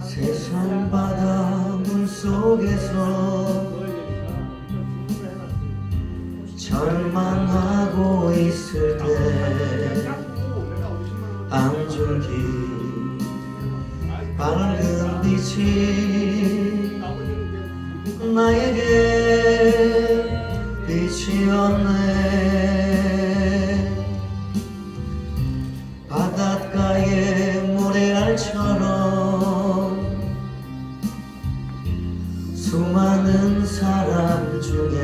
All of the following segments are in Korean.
세상 바다 물속에서 절망하고 있을 때 안줄기 밝은 빛이 나에게 비치었네. 바닷가의 모래알처럼 수많은 사람 중에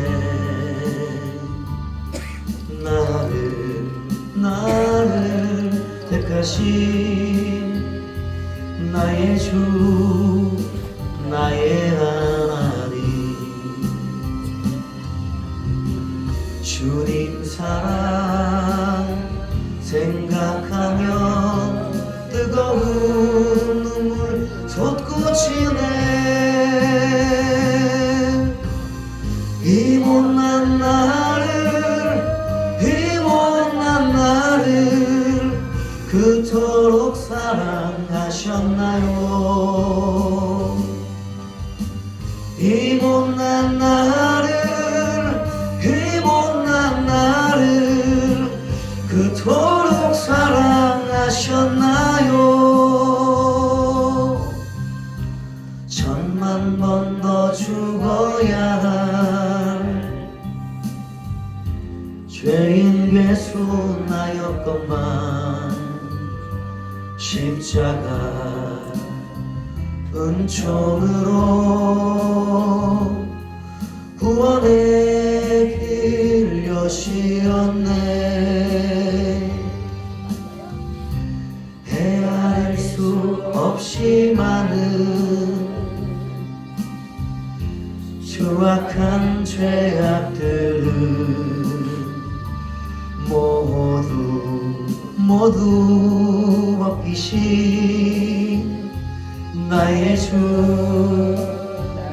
나를 택하신 나의 주 나의 하나님, 주님 사랑 생각하면 뜨거운 눈물 솟구치네. 이 못난 나를 그토록 사랑하셨나요? 이 못난 나를 그토록 사랑하셨나요? 천만 번 더 죽어야 할 죄인 괴수 나였건만 십자가 은총으로 구원의 길 여시었네. 헤아릴 수 없이 많은 추악한 죄악들은 모두 벗기신 나의 주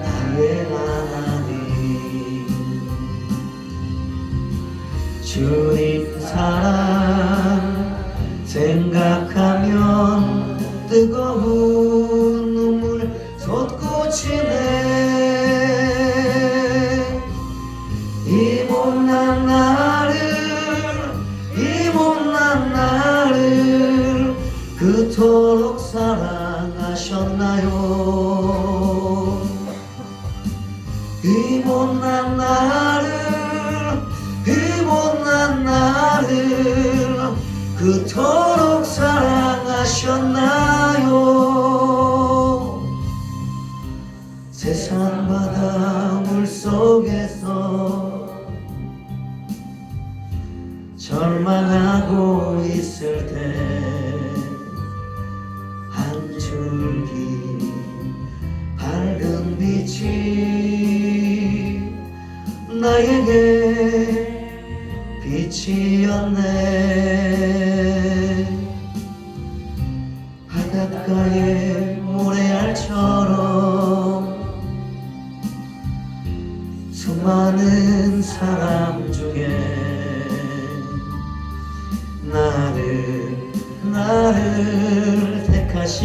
나의 하나님, 주님 사랑 생각하면 뜨거운 눈물 솟구치네. 이 못난 나를 그토록 사랑하셨나요? 이 못난 나를 그토록 사랑하셨나요? 세상 바다 물속에서 절망하고 있을 때 한 줄기 밝은 빛이 나에게 빛이었네. 바닷가의 모래알처럼 수많은 사람 중에 나를 택하신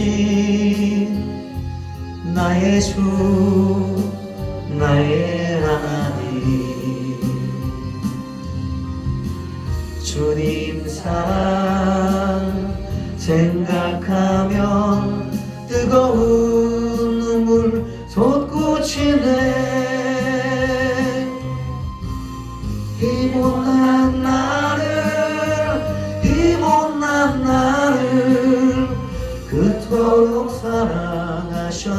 나의 주 나의 하나님, 주님 사랑 생각하면 뜨거운 눈물 솟구치네. 이 못난 나를 그토록 사랑하셨나요?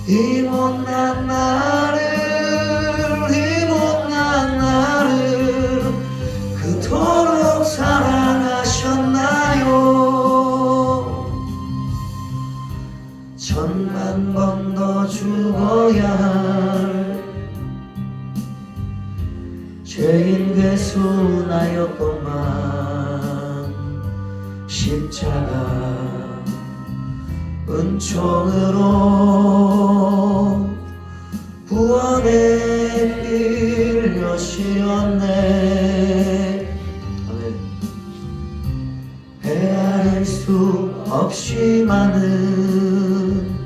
이 못난 나를 그토록 사랑하셨나요? 천만 번 더 죽어야 할 죄인 괴수 나였건만 십자가 은총으로 것이었네. 아멘. 헤아릴 수 없이 많은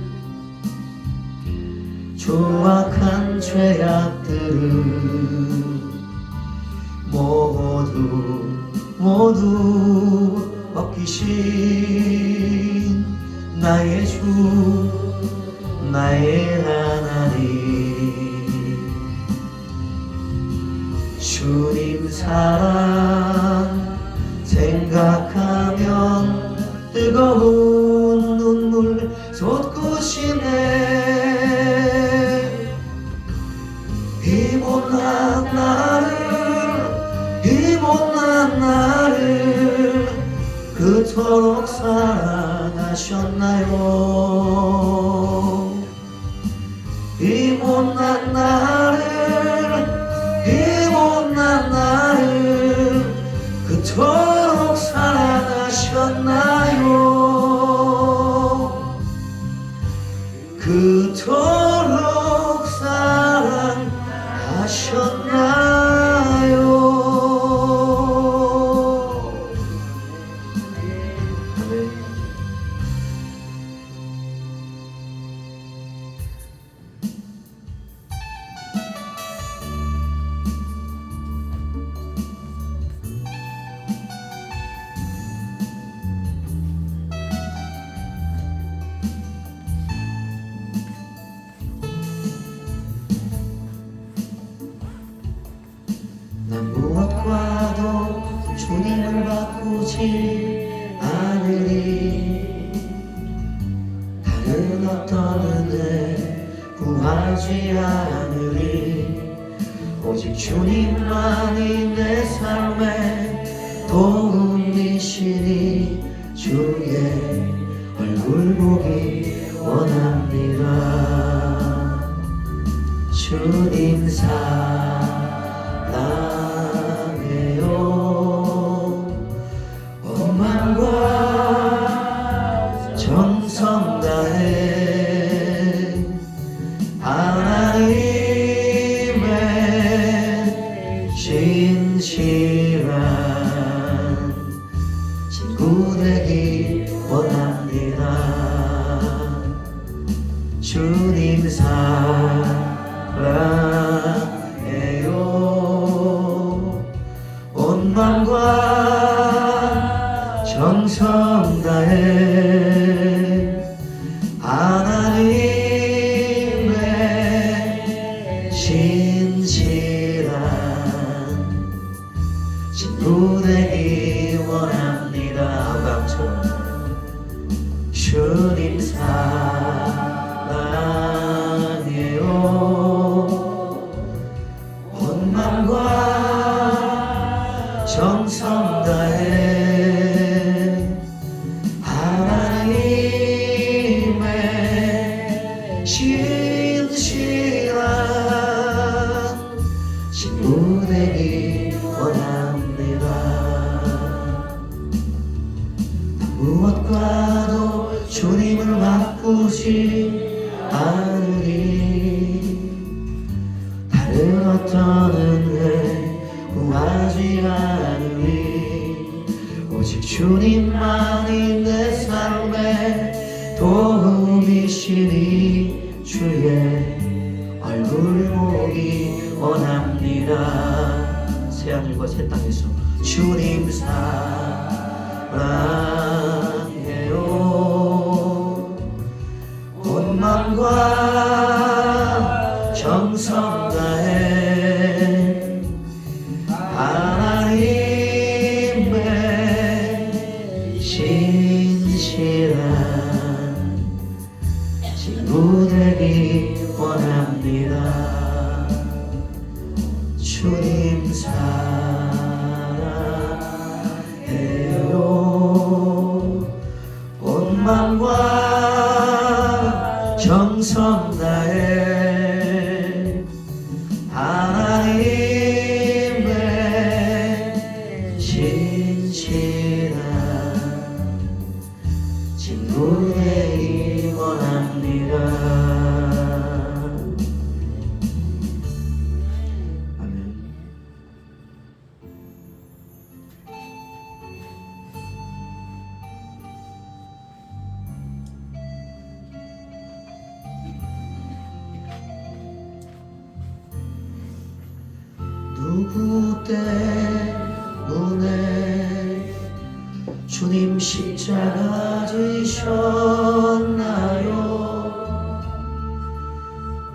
조악한 죄악들을 모두 벗기신 나의 주 나의 하나님, 주님 사랑 생각하면 뜨거운 눈물 솟구치네. 이 못난 나를 그토록 사랑하셨나요? 이 못난 나를 그토록 사랑하셨나요? 그토록 사랑하셨나요? 난 무엇과도 주님을 바꾸지 않으리. 다른 어떤 은혜 구하지 않으리. 오직 주님만이 내 삶의 도움이시니 주의 얼굴 보기 원합니다. 주님 사랑해요. 온 마음과 정성 다해 하나님의 진실한 친구 되기 원합니다. 주님 사랑해요. 온 맘과 정성 다해 하나님의 진실한 친구 되기 원합니다. 아까처럼 주님 사랑해요. 온 맘과 정성 다해 하나님의 진실한 친구 되기 원합니다. 무엇과도 주님을 바꾸지 않으리. 다른 어떤 은혜 구하지 않으리. 오직 주님만이 내 삶의 도움이시니 주의 얼굴 보기 원합니다. 새하늘과 새 땅에서 주님 사랑해요. 온 맘과 정성 다해 하나님의 진실한 친구 되기 원합니다. 주님 사랑해요. 온 맘과 정성 다해 하나님의 진실한 친구 되기 원합니다. 아멘. 누구 때문에 주님 십자가 지셨나요?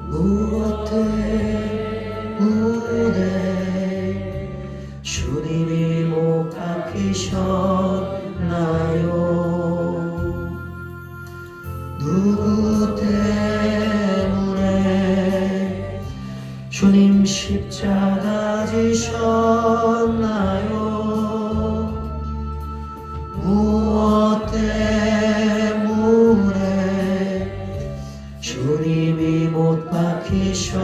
무엇 때문에 주님이 못 박히셨나요? 누구 때문에 주님 십자가 지셨나요? 무엇 때문에 주님이 못 박히셨나요?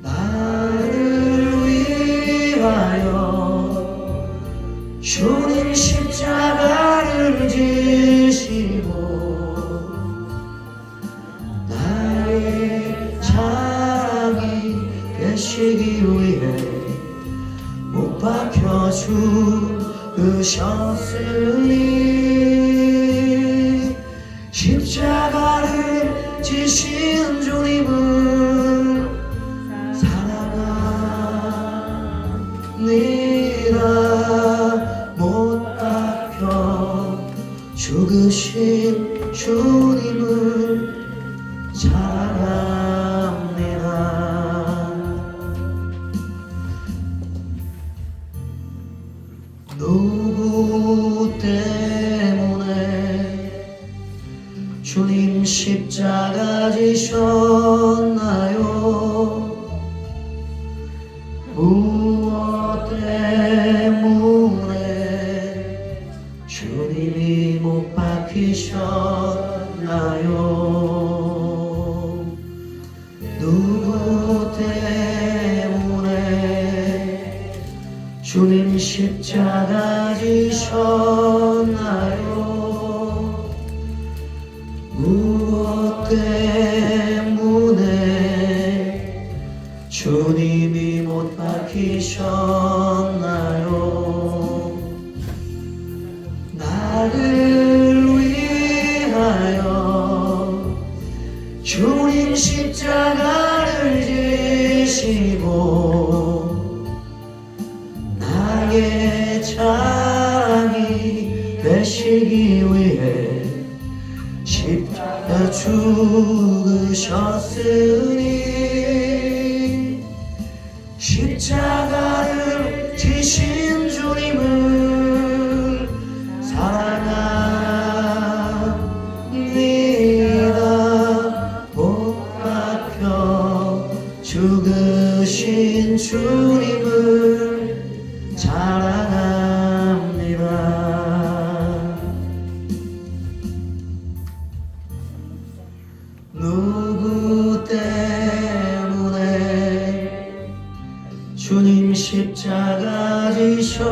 나를 위하여 주님 십자가를 지시고 나의 자랑이 되시기 위해 못 박혀 죽으셨으니 십자가를 지신 주님을 사랑합니다. 못 박혀 죽으신 주님을 사랑합니다. 누구 때문에 주님 십자가 지셨나요? 무엇 때문에 주님이 못 박히셨나요? 누구 때문에 주님 십자가 지셨나요? 무엇 때문에 주님이 못 박히셨나요? 나를 위하여 주님 십자가를 지시고 나의 자랑이 되시기 위해 십자가 죽으셨으니 십자가를 지신 주님을 사랑합니다. 못 박혀 죽으신 주님을 사랑합니다. 누구 때문에 주님 십자가 지셨나요?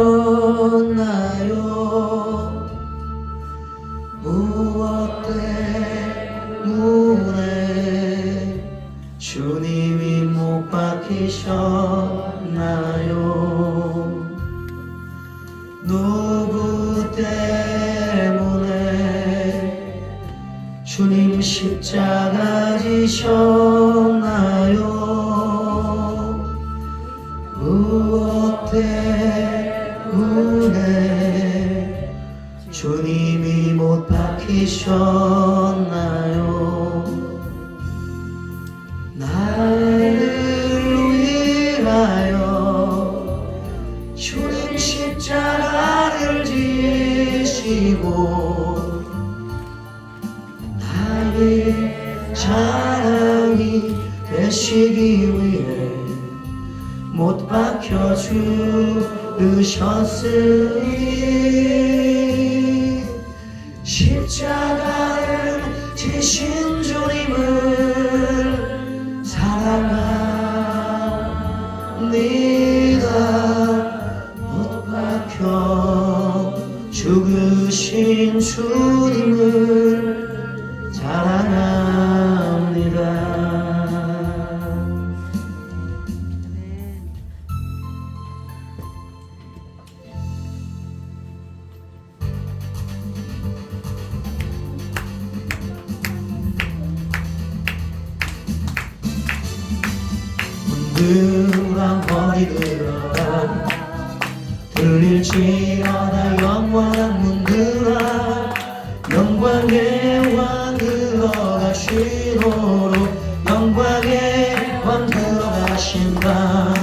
무엇 때문에 주님이 못 박히셨나요? 누구 때문에 주님 십자가 지셨나요? 무엇 때문에 주님이 못 박히셨나요? 나를 위하여 주님 십자가를 지시고 나의 자랑이 되시기 위해 못 박혀 죽으셨으니 십자가를 지신 주님을 사랑합니다. 못 박혀 죽으신 주님을 사랑합니다. 문드라 머리 들어라 들릴지어다 영원한 문드라 영광의 왕 들어가시도록 영광의 왕 들어가신다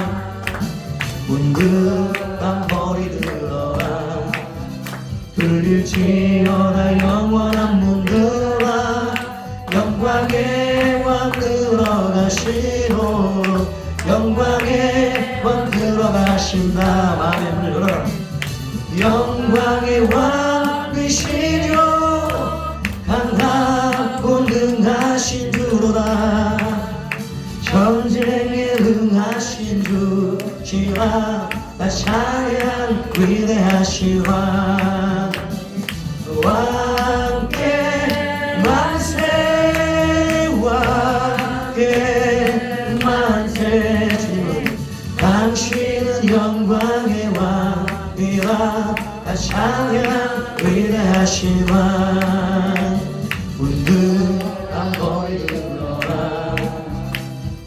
문드라 머리 들어라 들릴지어다 영원한 문드라 영광의 왕 들어가시도록 영광의 왕 들어가신다 마음의 문을 열어라 영광의 왕이시죠 강하고 능하신 주로다 전쟁에 응하신 주시라 찬양 위대하신 왕 왕께 만세 왕께 만세 주님 당신은 영광의 왕이라 찬양 위대하신 왕 문드라 머리 들어라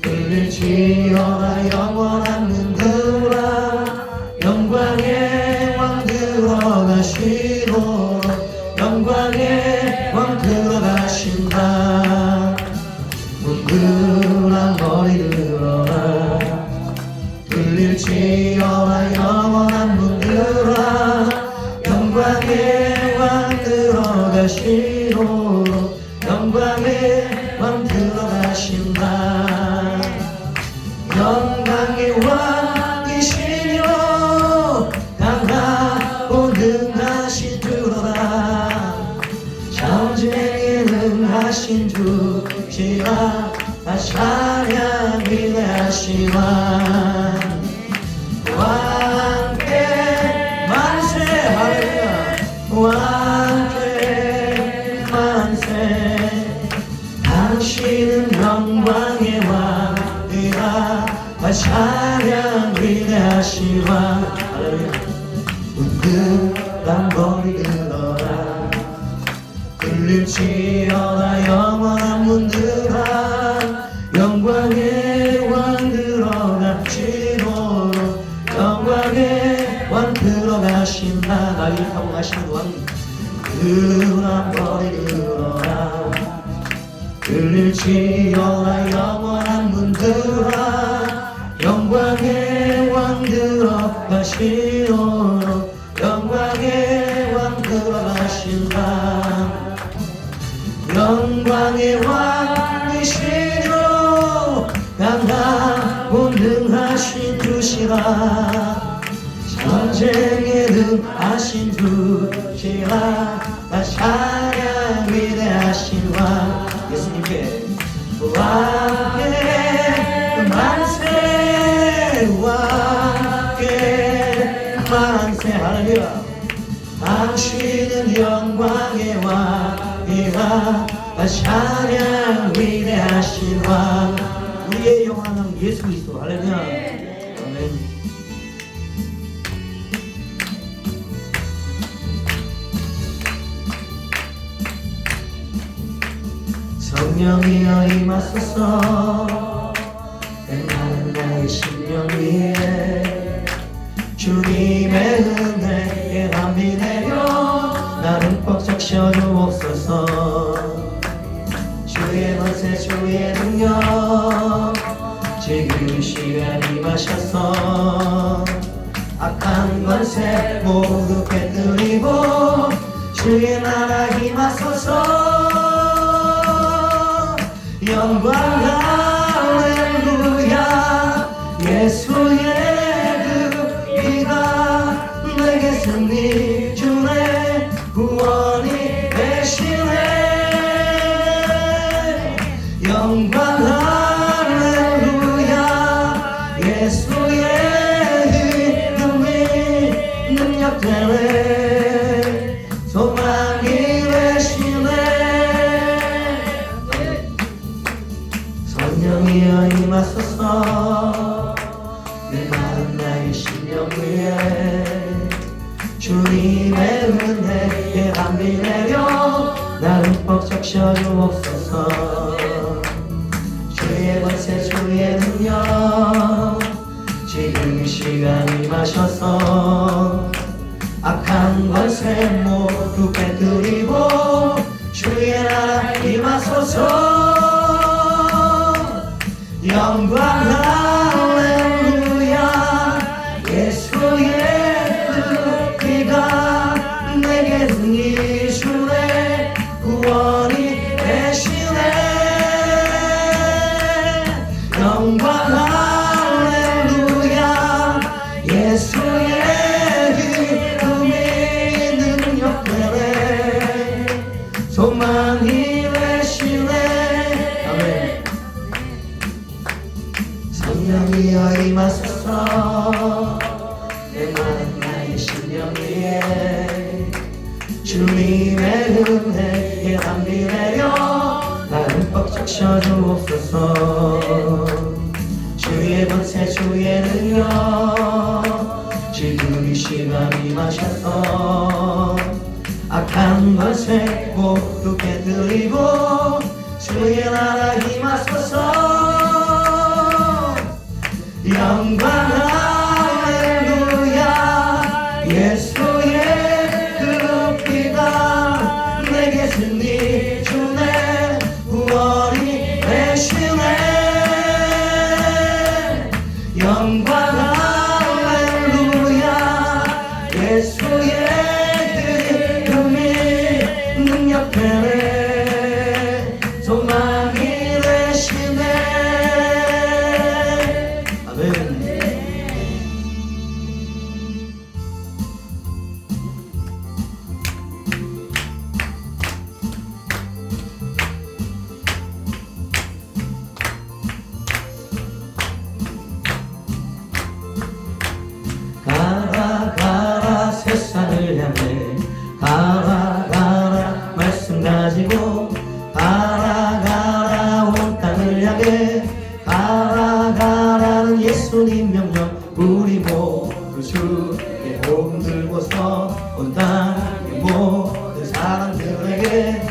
들릴지어다 영원한 문드라 영광의 왕 들어가시도록 영광의 왕 들어가신다 문드라 머리 들어라 들릴지어다 영원한 문드라 영광의 왕 들어가시도록 영광의 왕 들어가신다 영광의 왕이시여 강하고 능하신 주로다 전쟁에 능하신 주시라 찬양 위대하신 왕 왕께 만세 할렐루야 왕께 만세 당신은 영광의 왕이라 찬양 위대하신 왕 할렐루야 문드라 머리 들어라 들릴지어다 영원한 문드라 영광의 왕 들어가시도록 영광의 왕 들어가신다 나를 타고 가시는 왕 문드라 머리 들어라 들릴지어다 영원한 문드라 영광의 왕 들어가시도록 영광의 왕 들어가신다 영광의 왕이시로 강하고 능하신 주시라 전쟁에 능하신 주시라 찬양 위대하신 왕 예수님께 왕께 만세 왕께 만세 할렐루야 당신은 영광의 왕이라 찬양 위대하신 왕 우리의 영원한 왕 예수 그리스도 할렐루야 아멘 성령이여 임하소서 나는 나의 심령 위에 주님의 은혜에 담비 내려 나는 꽉 적셔주옵소서 주의 권세 주의 능력 지금 시간 임하셔서 악한 권세 모두 깨뜨리고 주의 나라 임하소서 영광 할렐루야 예수의 그 피가 내게 승리 주네 구원이 되시네 영광 할렐루야 예수의 이름이 능력 되네 소망이 되시네 성령이여 임하소서 내 마음 나의 심령 위에 주님의 은혜에 담비 내려 나를 뻑 적셔주옵소서 주의 권세 주의 능력 임하셔서 악한 것에 모두 깨뜨리고 주의 나라 임하소서. 영광 할렐루야. 예수의 그 피가 내게 능히 주네. 구원이 되시네. 영광 할렐루야. 예수의 이름이 능력되네. 소망이 되시네. 아멘. 성령이여 임하소서. 내 마음 나의 심령 위에 주님의 은혜에 담비 내려 나를 뻑 적셔주옵소서. 주의 권세 주의 능력 지금 이 시간 임하셔서 악한 것에 모두 깨뜨리고 주의 나라 임하소서. 영광 할렐루야. 예수의 그 피가 내게 승리 주네. 구원이 되시네. 영광 할렐루야. 예수의 이름이 능력되네. 소망이 되시네. 아멘. 가라 가라 세상을 향해 가라 가라 말씀 가지고 가라 가라 온 땅을 향해 가라 가라는 예수님 명령 우리 모두 주의 복음 들고서 온 땅의 모든 사람들에게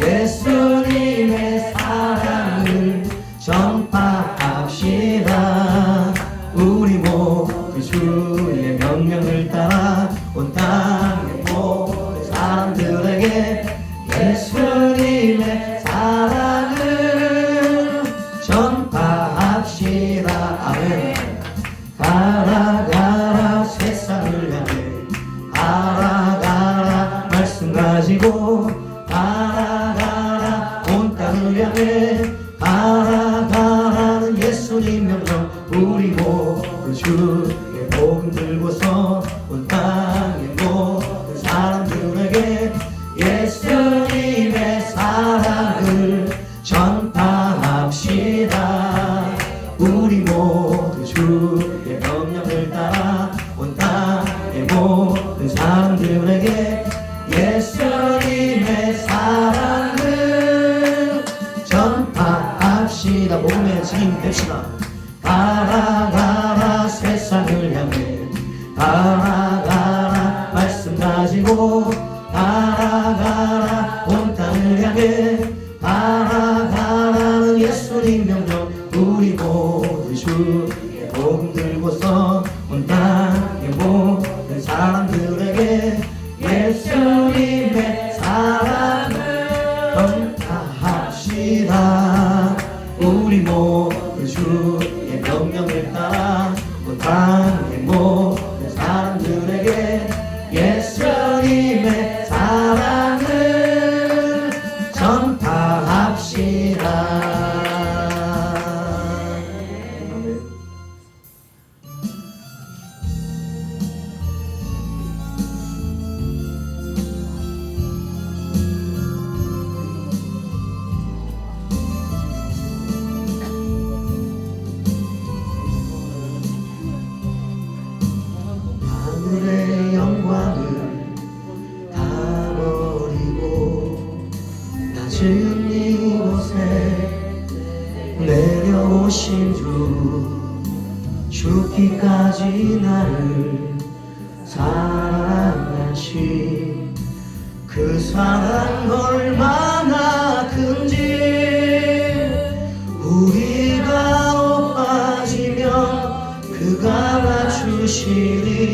예수님의 사랑을 전파합시다. 우리 모두 주의 명령을 따라 온 땅의 모든 사람들에게 예수님의 사랑을 전파합시다. 아멘. 가라 가라 세상을 향해 가라 가라 말씀 가지고 가라 가라 온 땅을 향해 가라 가라는 예수님 명령 우리 모두 주의 복음 들고서 온 땅의 모든 사람들에게 예수님의 사랑을 전파합시다. 우리 모두 주의 명령을 따라 온 땅의 모든 사람들에게 예수님의 사랑을 전파합시다. 복음의 증인 됩시다. 가라 가라 세상을 향해 가라 가라 말씀 가지고 가라 가라 온 땅을 향해 가라 가라는 예수님 명령 우리 모두 주의 복음 들고서 온 땅의 모든 사람들에게 예수님의 사랑을 전파합시다. 우리 모두 주의 명령을 따라 온 땅의 모든 사람들에게 예수님의 사랑을 전파합시다. 하늘의 영광을 다 버리고 낮은 이곳에 내려오신 주 죽기까지 나를 사랑하신 그 사랑 얼마나 큰지 우리가 높아지면 그가 맞추시리.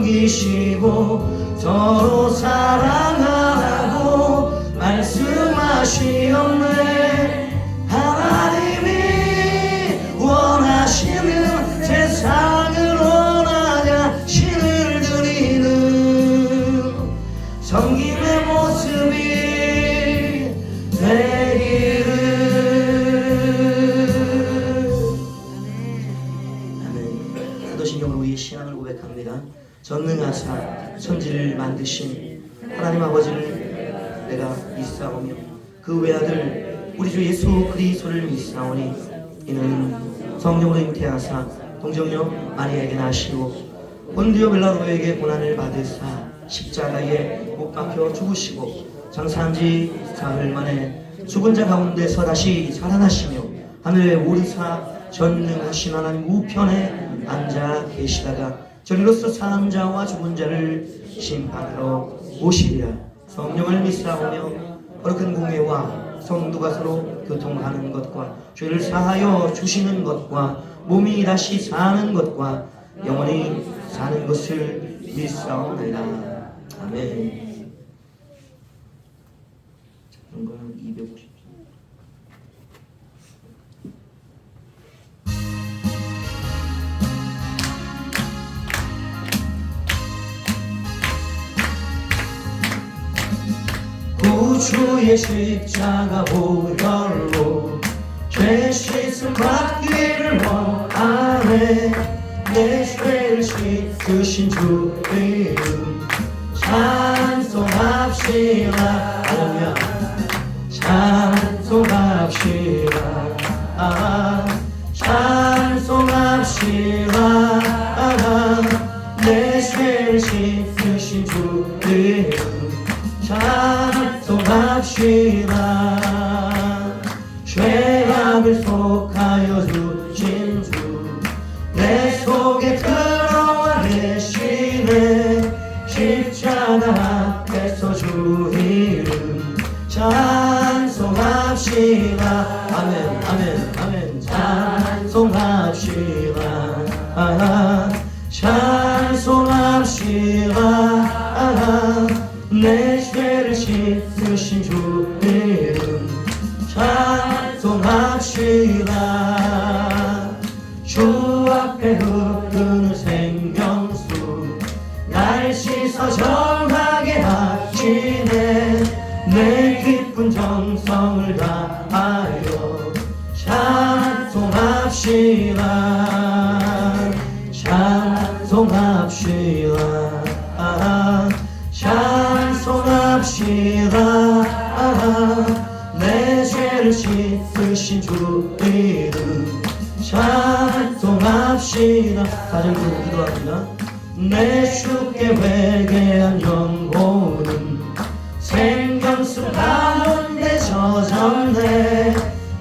죽이시고 서로 사랑하라고 말씀하시었네. 하나님이 원하시는 세상으로 나가 신을 드리는 섬김의 모습이 되기를. 아멘. 사도신경으로 우리의 신앙을 고백합니다. 전능하사 천지를 만드신 하나님 아버지를 내가 믿사오며 그 외아들 우리 주 예수 그리스도를 믿사오니 이는 성령으로 잉태하사 동정녀 마리아에게 나시고 본디오 빌라도에게 고난을 받으사 십자가에 못 박혀 죽으시고 장사한 지 사흘 만에 죽은 자 가운데서 다시 살아나시며 하늘에 오르사 전능하신 하나님 우편에 앉아 계시다가 저리로서 사는 자와 죽은 자를 심판하러 오시리라. 성령을 믿사오며 거룩한 공회와 성도가 서로 교통하는 것과 죄를 사하여 주시는 것과 몸이 다시 사는 것과 영원히 사는 것을 믿사옵나이다. 아멘. 그런 거는 250. 구주의 십자가 보혈로 죄 씻음 받기를 원하네. 내 죄를 씻으신 주 이름 찬송합시다. 할렐루야. 찬송합시다. 찬송합시다. 내 죄를 씻으신 주 이름 찬송합시다. 죄악을 속하여 주신 주 내 속에 들어와 계시네. 십자가 앞에서 주 이름 찬송합시다. 아멘 아멘 아멘. 찬송합시다. 찬송합시다. 내 죄를 씻으신 주 이름 찬송합시다. 주 앞에 흐르는 생명수 날 씻어 정하게 하시네. 내 기쁜 정성을 다하여 찬송합시다. 찬송합시다. 찬송합시다. 내 죄를 씻으신 주 이름 찬송합시다. 가정으로 기도합니다. 내 주께 회개한 영혼은 생명수 가운데 젖었네.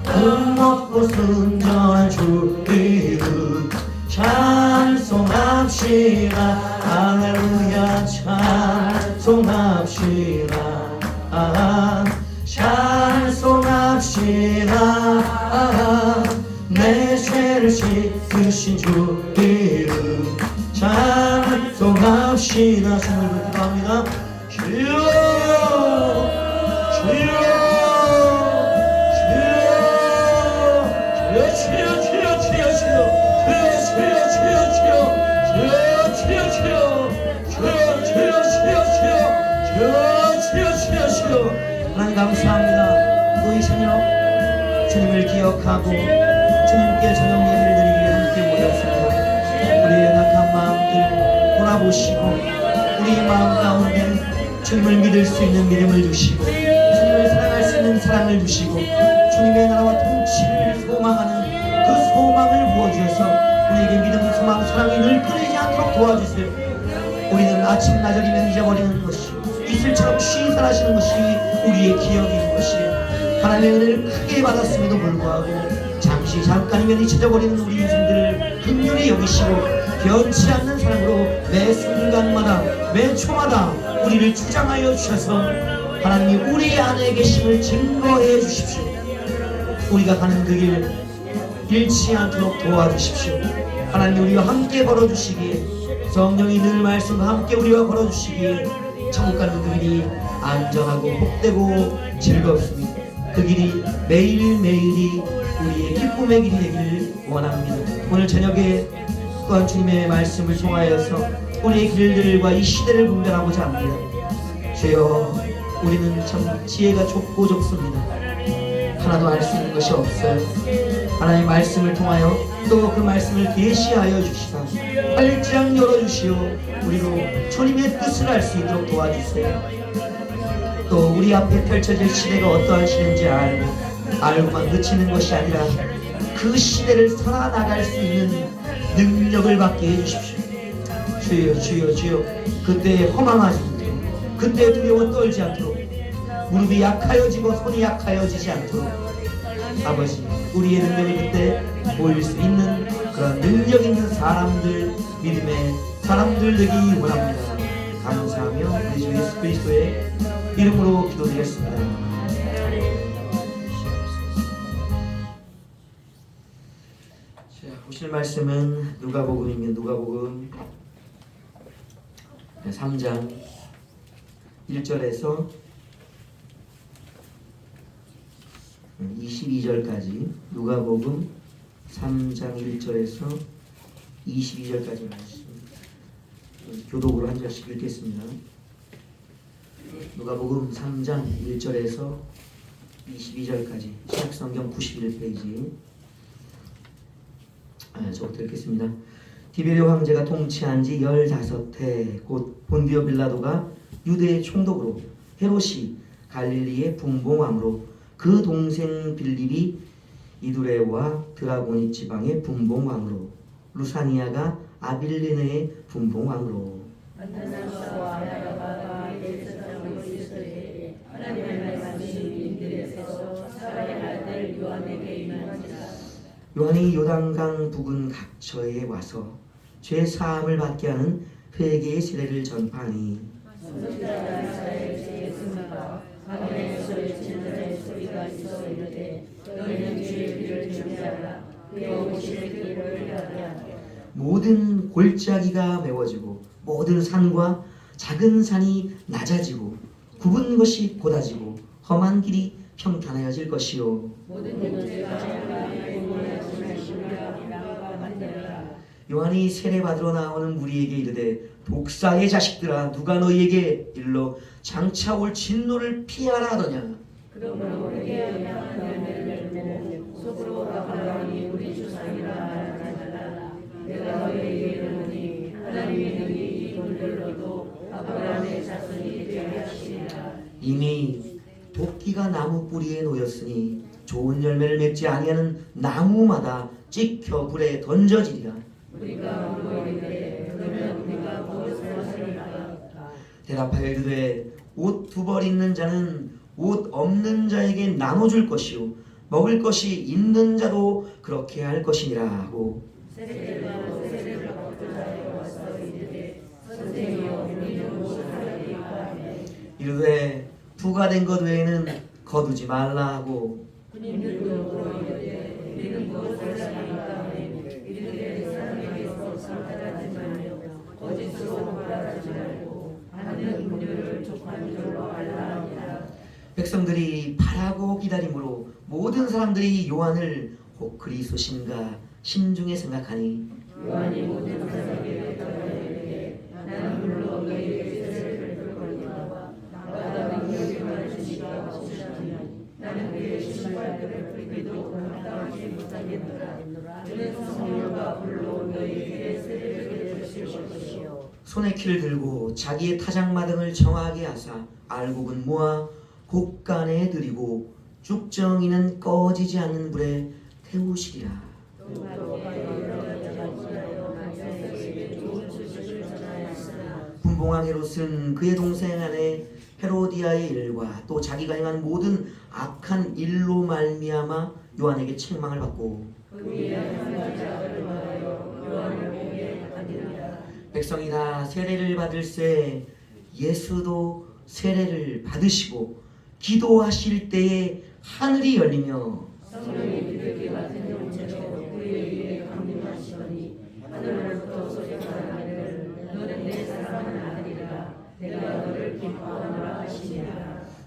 금먹고 순전한 주 이름 찬송합시다. 할렐루야. 찬송합시다. 찬송합시다. 내 죄를 씻으신 주 이름 찬송합시다. 주님을 기도합니다. 주여 주여 주여 주여 주여 주여 하나님 감사합니다. 또 이 저녁 주님을 기억하고 주님께 저녁 예배를 드리기 위해 함께 모였습니다. 우리의 연약한 마음들 돌아보시고 우리 마음 가운데 주님을 믿을 수 있는 믿음을 주시고 주님을 사랑할 수 있는 사랑을 주시고 주님의 나라와 통치를 소망하는 그 소망을 부어주셔서 우리에게 믿음, 소망, 사랑이 늘 끊이지 않도록 도와주세요. 우리는 아침 나절이면 잊어버리는 것이 이슬처럼 신선하시는 것이 우리의 기억인 것이 하나님의 은혜를 크게 받았음에도 불구하고 잠시 잠깐이면 잊혀져버리는 우리 인생들을 긍휼히 여기시고 변치 않는 사랑으로 매 순간마다 매 초마다 우리를 주장하여 주셔서 하나님이 우리 안에 계심을 증거해 주십시오. 우리가 가는 그 길 잃지 않도록 도와주십시오. 하나님 우리와 함께 걸어주시기에, 성령이 늘 말씀과 함께 우리와 걸어주시기에 천국 가는 그 길이 안전하고 복되고 즐겁습니다. 그 길이 매일매일이 우리의 기쁨의 길이 되기를 원합니다. 오늘 저녁에 또한 주님의 말씀을 통하여서 우리의 길들과 이 시대를 분별하고자 합니다. 주여, 우리는 참 지혜가 좁고 좁습니다. 하나도 알 수 있는 것이 없어요. 하나님의 말씀을 통하여 또 그 말씀을 계시하여 주시사 팔짱 열어주시오, 우리로 주님의 뜻을 알 수 있도록 도와주세요. 또 우리 앞에 펼쳐질 시대가 어떠한 시대인지 알고만 그치는 것이 아니라 그 시대를 살아나갈 수 있는 능력을 받게 해주십시오. 주여, 주여, 주여. 그때 허망하지 않도록, 그때 두려워 떨지 않도록, 무릎이 약하여지고 손이 약하여지지 않도록 아버지, 우리의 능력을 그때 보일 수 있는 그런 능력 있는 사람들, 믿음의 사람들 되기 원합니다. 감사하며 우리 주 예수 그리스도의 이름으로 기도드렸습니다. 자, 보실 말씀은 누가복음입니다. 누가복음 3장 1절에서 22절까지, 누가복음 3장 1절에서 22절까지 말씀 교독으로 한 절씩 읽겠습니다. 누가복음 3장 1절에서 22절까지 신약성경 91페이지. 저부터 읽겠습니다. 디베르 황제가 통치한 지 15해 곧 본디오 빌라도가 유대의 총독으로, 헤롯이 갈릴리의 분봉왕으로, 그 동생 빌립이 이두레와 드라고니 지방의 분봉왕으로, 루사니아가 아빌레네의 분봉왕으로, 요한이 요단강 부근 각처에 와서 죄 사함을 받게 하는 회개의 세례를 전파하니, 모든 골짜기가 메워지고 모든 산과 작은 산이 낮아지고 굽은 것이 곧아지고 험한 길이 평탄하여질 것이요, 요한이 세례받으러 나오는 무리에게 이르되, 독사의 자식들아, 누가 너희에게 일러 장차 올 진노를 피하라 하더냐. 그러므로 속으로 아브라함이 우리 조상이라 하느니라. 내가 너희에게 이르노니 하나님의 능히 이 돌들로도 아브라함의 자손이 되게 하시리라. 이미 도끼가 나무 뿌리에 놓였으니 좋은 열매를 맺지 아니하는 나무마다 찍혀 불에 던져지리라. 우리가 물어이르되 그러면 우리가 무엇을 하리까? 대답하여 이르되, 옷 2벌 있는 자는 옷 없는 자에게 나눠줄 것이요, 먹을 것이 있는 자도 그렇게 할 것이니라 하고, 세례를 받고 자에 와서 이르되, 선생이여 우리는 무엇을 하리까? 이르되 부가 된 것 외에는 거두지 말라 하고, 그님들도 물어이르되 우리는 무엇을 하리까? 이르되 사람에게서 상달하지 말며 거짓으로 말하지 말고 하는 분들을 족한 줄로 알라 하니라. 백성들이 바라고 기다림으로 모든 사람들이 요한을 혹 그리스도신가 심중에 생각하니, 요한이 모든 사람에게 이르되, 나는 물론 너희에게 세례를 줄 거니와 나보다 능력이 많은 이가 오시나니 나는 그의 신발들을 풀기도 감당하지 못하겠노라. 그래서 성령과 불로 너희에게 세례를 주실 것이요, 손에 키를 들고 자기의 타작마등을 정하게 하사 알곡은 모아 곡간에 들이고 쭉정이는 꺼지지 않는 불에 태우시리라. 분봉왕 헤롯은 그의 동생 아내 헤로디아의 일과 또 자기가 행한 모든 악한 일로 말미암아 요한에게 책망을 받고, 백성이 다 세례를 받을새 예수도 세례를 받으시고 기도하실 때에 하늘이 열리며 성령이 그에게 맡은 영체로 그의 위에 강림하시더니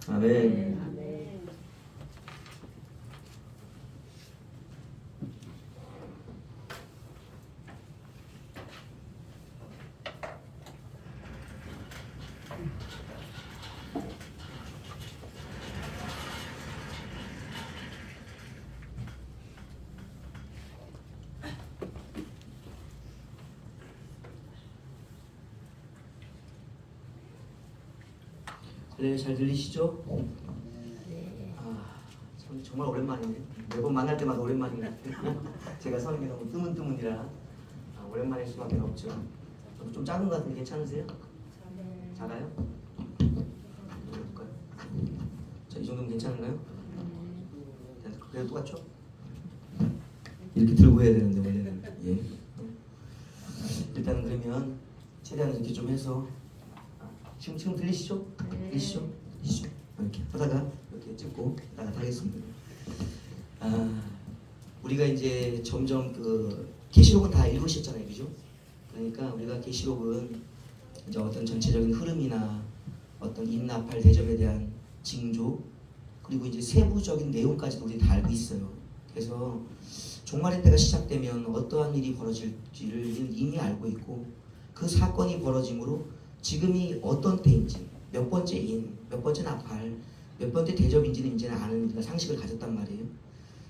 아멘. 네, 잘 들리시죠? 정말 오랜만이네. 매번 만날 때마다 오랜만이네. 제가 서는 게 너무 뜨문뜨문이라 오랜만일 수밖에 없죠. 저도 좀 작은 것 같은데 괜찮으세요? 작아요? 해볼까요? 자, 이 정도면 괜찮은가요? 그래도 똑같죠? 이렇게 들고 해야 되는데 원래는. 예. 일단은 그러면 최대한 이렇게 좀 해서 지금 들리시죠? 들리시죠? 이렇게 하다가 이렇게 찍고 나가 하겠습니다. 우리가 이제 점점 그 계시록은 다 읽으셨잖아요, 그죠? 그러니까 우리가 계시록은 이제 어떤 전체적인 흐름이나 어떤 인나팔 대접에 대한 징조 그리고 이제 세부적인 내용까지도 우리 다 알고 있어요. 그래서 종말의 때가 시작되면 어떠한 일이 벌어질지를 이미 알고 있고 그 사건이 벌어짐으로 지금이 어떤 때인지 몇 번째 몇 번째 나팔 몇 번째 대접인지는 이제는 아는 상식을 가졌단 말이에요.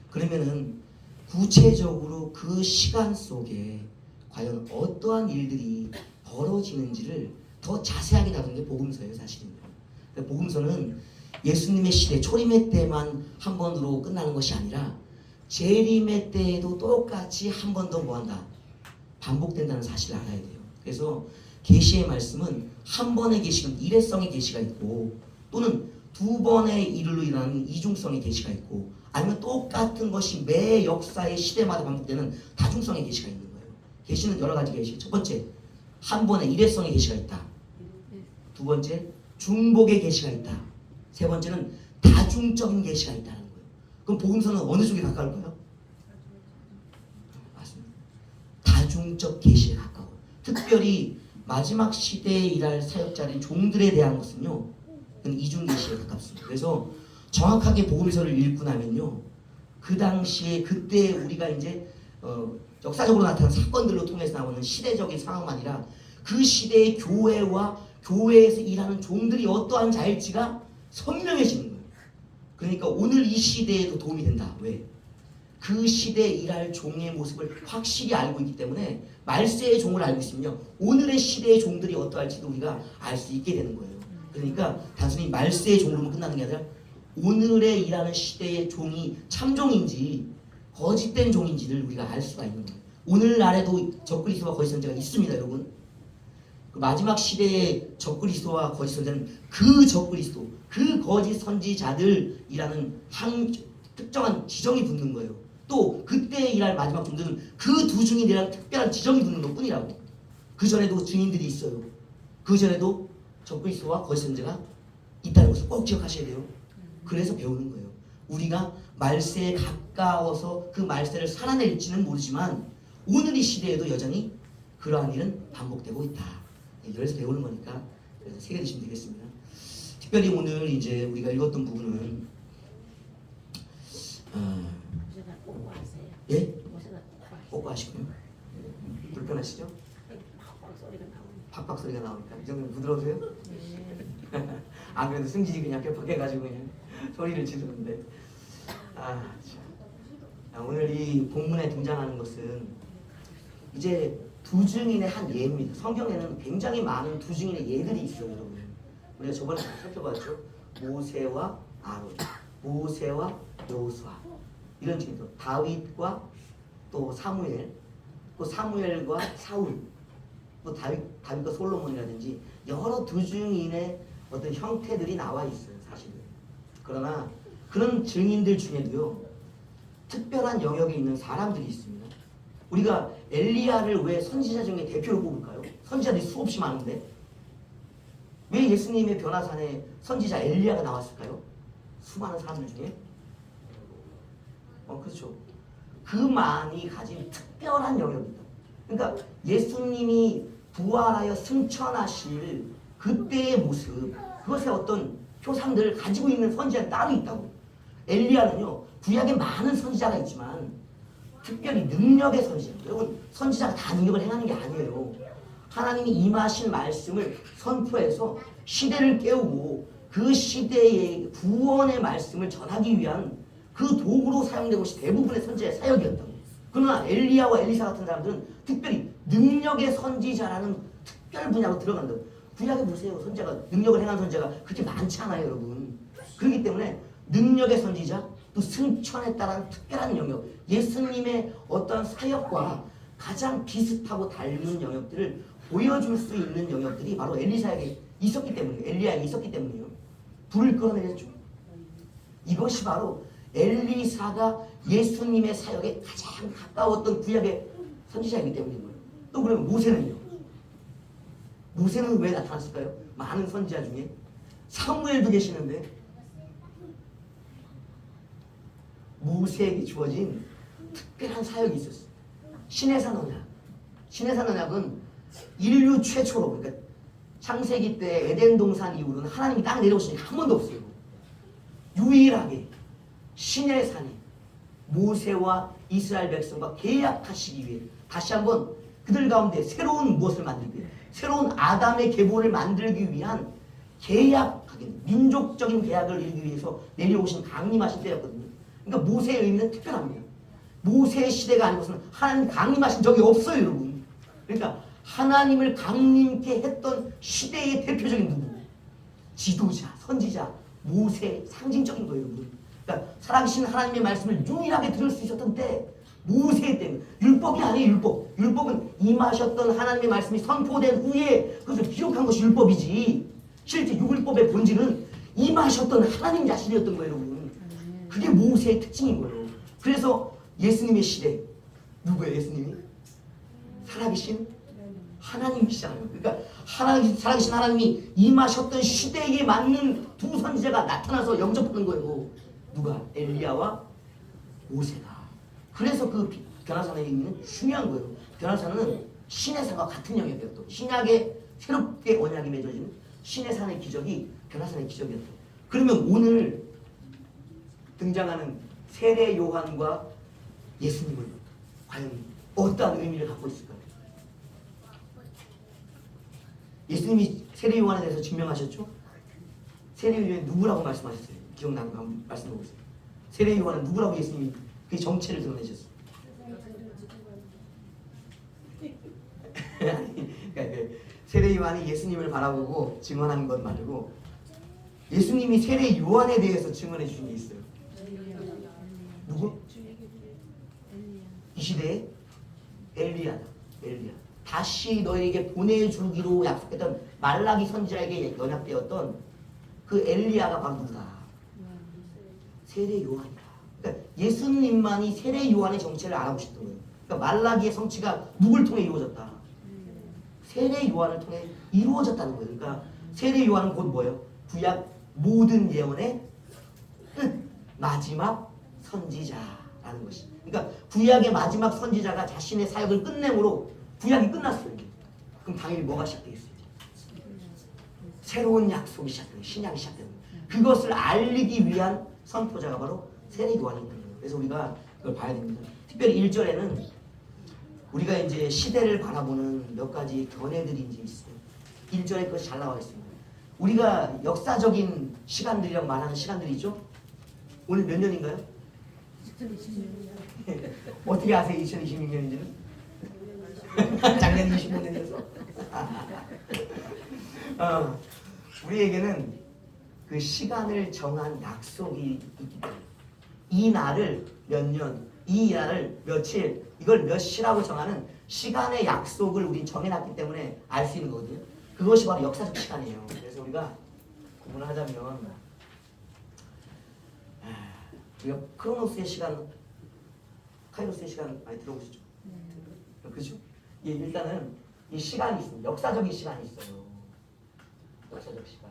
그러면은 구체적으로 그 시간 속에 과연 어떠한 일들이 벌어지는지를 더 자세하게 다룬 게 복음서예요, 사실은. 복음서는 예수님의 시대 초림의 때만 한 번으로 끝나는 것이 아니라 재림의 때에도 똑같이 한 번 더 뭐한다? 반복된다는 사실을 알아야 돼요. 그래서 계시의 말씀은 한 번의 계시는 일회성의 계시가 있고 또는 두 번의 일로 일어나는 이중성의 계시가 있고 아니면 똑같은 것이 매 역사의 시대마다 반복되는 다중성의 계시가 있는 거예요. 계시는 여러 가지 계시. 첫 번째, 한 번의 일회성의 계시가 있다. 두 번째, 중복의 계시가 있다. 세 번째는 다중적인 계시가 있다는 거예요. 그럼 복음서는 어느 쪽에 가까울까요? 맞습니다. 다중적 계시에 가까워. 특별히 마지막 시대에 일할 사역자들인 종들에 대한 것은요, 이중 계시에 가깝습니다. 그래서 정확하게 복음서를 읽고 나면요, 그 당시에 그때 우리가 이제 역사적으로 나타난 사건들로 통해서 나오는 시대적인 상황만 아니라 그 시대의 교회와 교회에서 일하는 종들이 어떠한 자일지가 선명해지는 거예요. 그러니까 오늘 이 시대에도 도움이 된다. 왜? 그 시대에 일할 종의 모습을 확실히 알고 있기 때문에 말세의 종을 알고 있으면요, 오늘의 시대의 종들이 어떠할지도 우리가 알 수 있게 되는 거예요. 그러니까 단순히 말세의 종으로만 끝나는 게 아니라 오늘에 일하는 시대의 종이 참종인지 거짓된 종인지를 우리가 알 수가 있는 거예요. 오늘날에도 적그리스도와 거짓 선지자가 있습니다, 여러분. 그 마지막 시대의 적그리스도와 거짓 선지자는 그 적그리스도, 그 거짓 선지자들이라는 특정한 지정이 붙는 거예요. 또 그때 일할 마지막 종들은 그 두 증인이라는 특별한 지정이 붙는 것 뿐이라고. 그 전에도 증인들이 있어요. 그 전에도 적그리스도와 거짓 선지자가 있다는 것을 꼭 기억하셔야 돼요. 그래서 배우는 거예요. 우리가 말세에 가까워서 그 말세를 살아낼지는 모르지만 오늘 이 시대에도 여전히 그러한 일은 반복되고 있다. 그래서 배우는 거니까 그래서 새겨드시면 되겠습니다. 특별히 오늘 이제 우리가 읽었던 부분은 예? 꼭 하시고요. 불편하시죠? 팍팍 소리가 나오니까 이 정도면 부드러우세요? 안 그래도 승진이 그냥 벽해가지고 그냥 소리를 지르는데 오늘 이 본문에 등장하는 것은 이제 두 증인의 한 예입니다. 성경에는 굉장히 많은 두 증인의 예들이 있어요, 여러분. 우리가 저번에 살펴봤죠. 모세와 아론, 모세와 여호수아 이런 증인들, 다윗과 또 사무엘, 또 사무엘과 사울, 또 다윗과 솔로몬이라든지 여러 두 증인의 어떤 형태들이 나와 있어요, 사실은. 그러나 그런 증인들 중에도요, 특별한 영역에 있는 사람들이 있습니다. 우리가 엘리야를 왜 선지자 중에 대표로 뽑을까요? 선지자들이 수없이 많은데 왜 예수님의 변화산에 선지자 엘리야가 나왔을까요? 수많은 사람들 중에 그렇죠. 그만이 가진 특별한 영역이다. 그러니까 예수님이 부활하여 승천하실 그때의 모습, 그것의 어떤 표상들을 가지고 있는 선지자는 따로 있다고. 엘리야는요, 구약에 많은 선지자가 있지만 특별히 능력의 선지자. 여러분, 선지자가 다 능력을 행하는 게 아니에요. 하나님이 임하신 말씀을 선포해서 시대를 깨우고 그 시대의 구원의 말씀을 전하기 위한 그 도구로 사용된 것이 대부분의 선지자의 사역이었다고. 그러나 엘리야와 엘리사 같은 사람들은 특별히 능력의 선지자라는 특별 분야로 들어간다고. 구약에 보세요. 선지자가, 능력을 행한 선지자가 그렇게 많지 않아요, 여러분. 그렇기 때문에 능력의 선지자, 또 승천에 따른 특별한 영역, 예수님의 어떤 사역과 가장 비슷하고 닮은 영역들을 보여줄 수 있는 영역들이 바로 엘리사에게 있었기 때문이에요. 엘리야에게 있었기 때문이에요. 불을 끌어내렸죠. 이것이 바로 엘리사가 예수님의 사역에 가장 가까웠던 구약의 선지자이기 때문인 거예요. 또 그러면 모세는요? 모세는 왜 나타났을까요? 많은 선지자 중에 사무엘도 계시는데 모세에게 주어진 특별한 사역이 있었어요. 시내산 언약. 시내산 언약은 인류 최초로, 그러니까 창세기 때 에덴 동산 이후로는 하나님이 땅에 내려오신 적이 한 번도 없어요. 유일하게 시내산에 모세와 이스라엘 백성과 계약하시기 위해 다시 한번 그들 가운데 새로운 무엇을 만들기 위해, 새로운 아담의 계보를 만들기 위한 계약하긴, 민족적인 계약을 이루기 위해서 내려오신 강림하신 때였거든요. 그러니까 모세의 의미는 특별합니다. 모세의 시대가 아니고서는 하나님 강림하신 적이 없어요, 여러분. 그러니까 하나님을 강림케 했던 시대의 대표적인 누구? 지도자, 선지자, 모세, 상징적인 거예요, 여러분. 그러니까 살아계신 하나님의 말씀을 유일하게 들을 수 있었던 때, 모세 때문에. 율법이 아니에요, 율법. 율법은 임하셨던 하나님의 말씀이 선포된 후에 그것을 기록한 것이 율법이지. 실제 율법의 본질은 임하셨던 하나님 자신이었던 거예요, 여러분. 그게 모세의 특징인 거예요. 그래서 예수님의 시대, 누구예요, 예수님이? 살아계신 하나님이시잖아요. 그러니까 살아계신 하나님이 임하셨던 시대에 맞는 두 선지자가 나타나서 영접하는 거예요. 누가? 엘리야와 모세가. 그래서 그 변화산의 의미는 중요한 거예요. 변화산은 시내산과 같은 영역이었다. 신약에 새롭게 언약이 맺어지는 시내산의 기적이 변화산의 기적이었다. 그러면 오늘 등장하는 세례 요한과 예수님은 과연 어떠한 의미를 갖고 있을까요? 예수님이 세례 요한에 대해서 증명하셨죠? 세례 요한이 누구라고 말씀하셨어요? 기억나는 거 한번 말씀해 보세요. 세례 요한은 누구라고 예수님이 그 정체를 드러내셨어요? 그러니까 세례 요한이 예수님을 바라보고 증언한 것 말고 예수님이 세례 요한에 대해서 증언해 주신 게 있어요. 누구? 이 시대에 엘리야다. 엘리야. 다시 너에게 보내주기로 약속했던 말라기 선지자에게 연약되었던 그 엘리야가 바로 누구다? 세례 요한이다. 그러니까 예수님만이 세례 요한의 정체를 알아보셨던 거예요. 그러니까 말라기의 성취가 누굴 통해 이루어졌다? 세례 요한을 통해 이루어졌다는 거예요. 그러니까 세례 요한은 곧 뭐예요? 구약 모든 예언의 끝, 마지막 선지자라는 것이. 그러니까 구약의 마지막 선지자가 자신의 사역을 끝내므로 구약이 끝났어요. 그럼 당연히 뭐가 시작되겠어요? 새로운 약속이 시작되는, 신약이 시작되는 거예요. 그것을 알리기 위한 선포자가 바로 세례 요한인 거예요. 그래서 우리가 그걸 봐야 됩니다. 특별히 1절에는 우리가 이제 시대를 바라보는 몇 가지 견해들이 이제 있어요. 1절에 그것이 잘 나와 있습니다. 우리가 역사적인 시간들이라고 말하는 시간들이 있죠? 오늘 몇 년인가요? 2026년. 어떻게 아세요? 2026년인지는? 작년 25년이어서. 우리에게는 그 시간을 정한 약속이 있기 때문에 이 날을 몇 년, 이 날을 며칠, 이걸 몇 시라고 정하는 시간의 약속을 우리 정해놨기 때문에 알 수 있는 거거든요. 그것이 바로 역사적 시간이에요. 그래서 우리가 구분을 하자면 우리가 크로노스의 시간, 카이로스의 시간 많이 들어보시죠? 그죠? 예, 일단은 이 시간이 있습니다. 역사적인 시간이 있어요. 역사적 시간.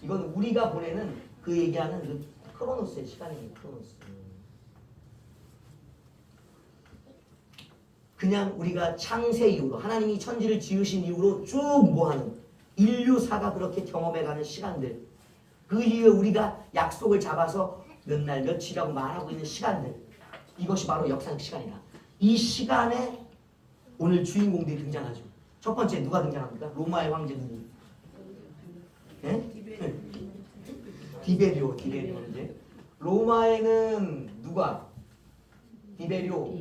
이건 우리가 보내는 그 얘기하는 그 크로노스의 시간이에요. 크로노스. 그냥 우리가 창세 이후로 하나님이 천지를 지으신 이후로 쭉 뭐하는 인류사가 그렇게 경험해가는 시간들, 그 이후에 우리가 약속을 잡아서 몇 날 며칠이라고 말하고 있는 시간들, 이것이 바로 역사적 시간이다. 이 시간에 오늘 주인공들이 등장하죠. 첫 번째 누가 등장합니까? 로마의 황제 누구? 예? 디베리오 이제 로마에는 누가? 디베리오.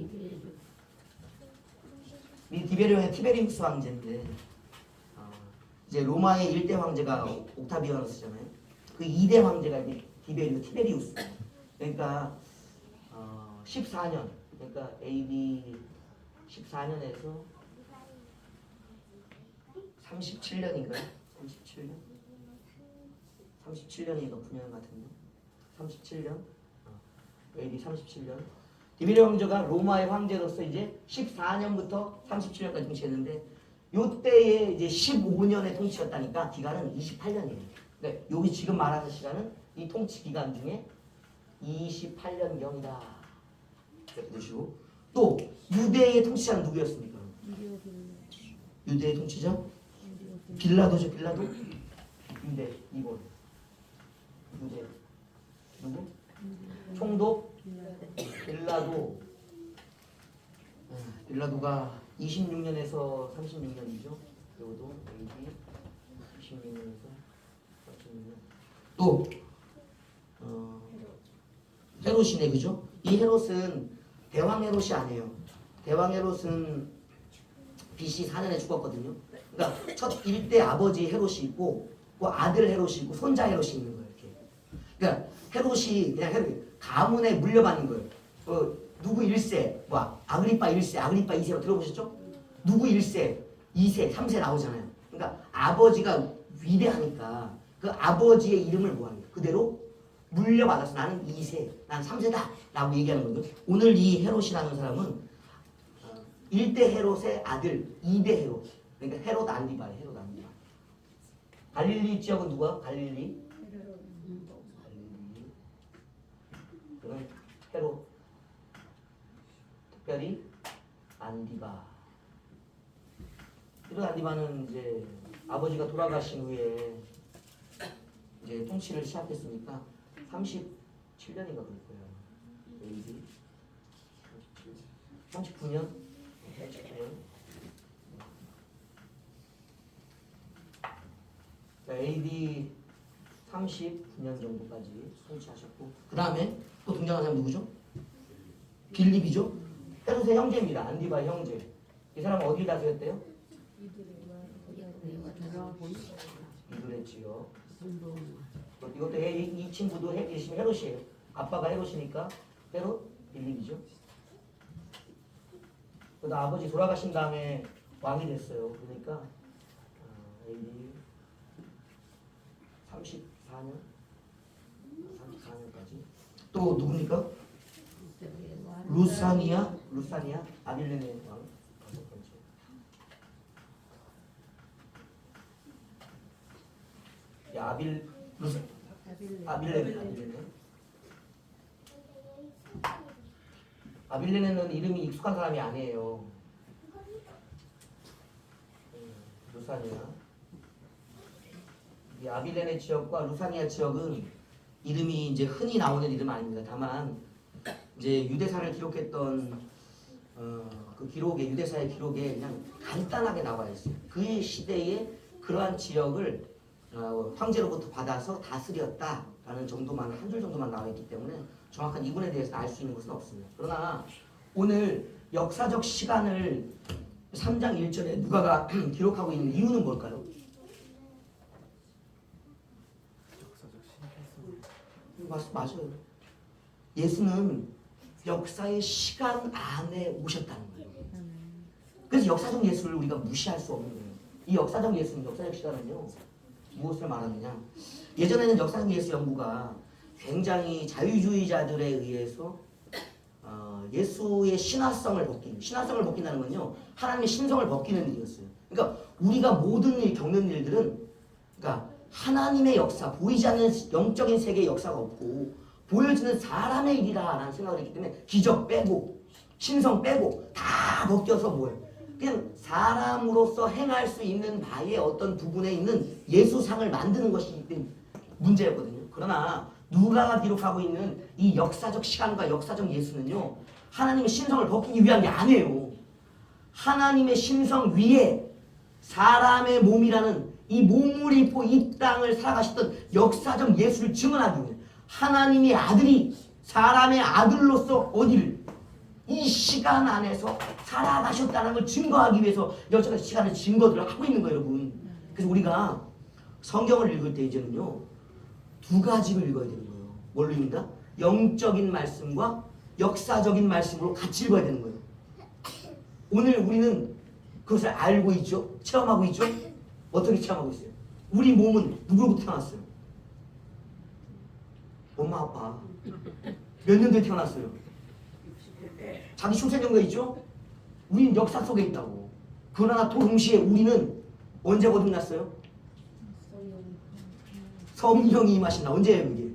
이 디베리오는 티베리우스 황제인데 이제 로마의 1대 황제가 옥타비아누스잖아요. 그 2대 황제가 이제 티베리우스. 그러니까 14년, 그러니까 AD 14년에서 37년인가요? 37년? 37년인가 9년 같은데 37년? AD 37년 디베리오 황제가 로마의 황제로서 이제 14년부터 37년까지 통치했는데 요때에 이제 15년의 통치였다니까 기간은 28년이에요. 그러니까 여기 지금 말하는 시간은 이 통치 기간 중에 28년경이다. 이렇게 보시고 또 유대의 통치자는 누구였습니까? 유대의 통치자? 빌라도죠. 빌라도? 유대 2번 유대 누구? 총독? 빌라도. 빌라도가 26년에서 36년이죠. 이것도 AD 26년에서 36년. 또 헤롯이네, 그죠? 이 헤롯은 대왕 헤롯이 아니에요. 대왕 헤롯은 BC 4년에 죽었거든요. 그러니까 첫 1대 아버지 헤롯이 있고, 그 아들 헤롯이 있고, 손자 헤롯이 있는 거예요. 이렇게. 그러니까 헤롯이 그냥 헤롯 가문에 물려받는 거예요. 누구 1세, 아그리파 1세, 아그리파 2세로 들어보셨죠? 누구 1세, 2세, 3세 나오잖아요. 그러니까 아버지가 위대하니까 그 아버지의 이름을 뭐하냐? 그대로 물려받아서 나는 2세, 난 3세다 라고 얘기하는 건데 오늘 이 헤롯이라는 사람은 1대 헤롯의 아들 2대 헤롯, 그러니까 헤롯 안디바예요. 헤롯 안디바. 갈릴리 지역은 누가? 갈릴리. 그럼 헤롯 특별히 안디바. 헤롯 안디바는 이제 아버지가 돌아가신 후에 이제 통치를 시작했으니까 37년인가 그럴 거예요. AD 39년? 39년? AD 39년 정도까지 통치하셨고 그 다음에 또 등장한 사람 누구죠? 빌립이죠? 헤롯의 형제입니다. 안디바의 형제. 이 사람은 어디를 다스렸대요? 이들의 지역. 이것도 이 친구도 헤롯이에요. 아빠가 헤롯이니까 헤롯 빌립이죠. 그러다 아버지 돌아가신 다음에 왕이 됐어요. 그러니까 AD 34년? 34년까지. 또 누굽니까? 루사니아 아빌레네 왕. 다섯 번째. 아빌레네는 이름이 익숙한 사람이 아니에요. 루사니아. 이 아빌레네 지역과 루사니아 지역은 이름이 이제 흔히 나오는 이름 아닙니다. 다만 이제 유대사를 기록했던 그 기록에 유대사의 기록에 그냥 간단하게 나와 있어요. 그 시대에 그러한 지역을 황제로부터 받아서 다스렸다라는 정도만 한 줄 정도만 나와 있기 때문에 정확한 이분에 대해서 알 수 있는 것은 없습니다. 그러나 오늘 역사적 시간을 3장 1절에 누가가 기록하고 있는 이유는 뭘까요? 맞아요. 예수는 역사의 시간 안에 오셨다는 거예요. 그래서 역사적 예수를 우리가 무시할 수 없는 거예요. 이 역사적 예수는 역사적 시간은요 무엇을 말하느냐? 예전에는 역사적 예수 연구가 굉장히 자유주의자들에 의해서 예수의 신화성을 벗긴다는 건요 하나님의 신성을 벗기는 일이었어요. 그러니까 우리가 모든 일 겪는 일들은 그러니까 하나님의 역사, 보이지 않는 영적인 세계의 역사가 없고 보여지는 사람의 일이라는 생각을 했기 때문에 기적 빼고 신성 빼고 다 벗겨서 뭐예요? 그냥 사람으로서 행할 수 있는 바의 어떤 부분에 있는 예수상을 만드는 것이 문제였거든요. 그러나 누가가 기록하고 있는 이 역사적 시간과 역사적 예수는요, 하나님의 신성을 벗기기 위한 게 아니에요. 하나님의 신성 위에 사람의 몸이라는 이 몸을 입고 이 땅을 살아가셨던 역사적 예수를 증언하기 위해 하나님의 아들이 사람의 아들로서 어디를 이 시간 안에서 살아가셨다는 걸 증거하기 위해서 여태까 시간을 증거들을 하고 있는 거예요, 여러분. 그래서 우리가 성경을 읽을 때 이제는요, 두 가지를 읽어야 되는 거예요. 뭘로 읽는다? 영적인 말씀과 역사적인 말씀으로 같이 읽어야 되는 거예요. 오늘 우리는 그것을 알고 있죠? 체험하고 있죠? 어떻게 체험하고 있어요? 우리 몸은 누구로부터 태어났어요? 엄마 아빠 몇 년도에 태어났어요? 자기 출생연가 있죠? 우리는 역사 속에 있다고. 그러나 동시에 우리는 언제 거듭났어요? 성령이 임하신다. 언제예요 그게?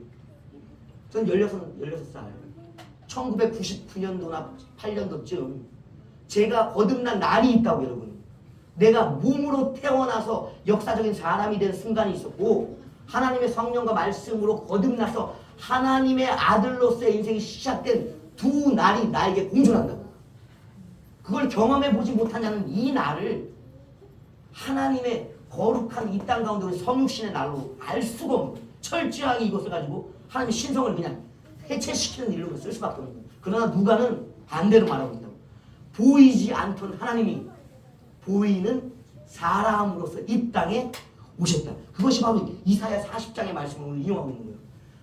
전 16살 1999년도나 8년도쯤 제가 거듭난 날이 있다고 여러분. 내가 몸으로 태어나서 역사적인 사람이 된 순간이 있었고 하나님의 성령과 말씀으로 거듭나서 하나님의 아들로서의 인생이 시작된 두 날이 나에게 공존한다고. 그걸 경험해 보지 못한 자는 이 날을 하나님의 거룩한 이 땅 가운데 성육신의 날로 알 수가 없는 거예요. 철저하게 이것을 가지고 하나님의 신성을 그냥 해체시키는 일로 쓸 수밖에 없는 거예요. 그러나 누가는 반대로 말하고 있다고. 보이지 않던 하나님이 보이는 사람으로서 이 땅에 오셨다. 그것이 바로 이사야 40장의 말씀을 오늘 이용하고 있는 거예요.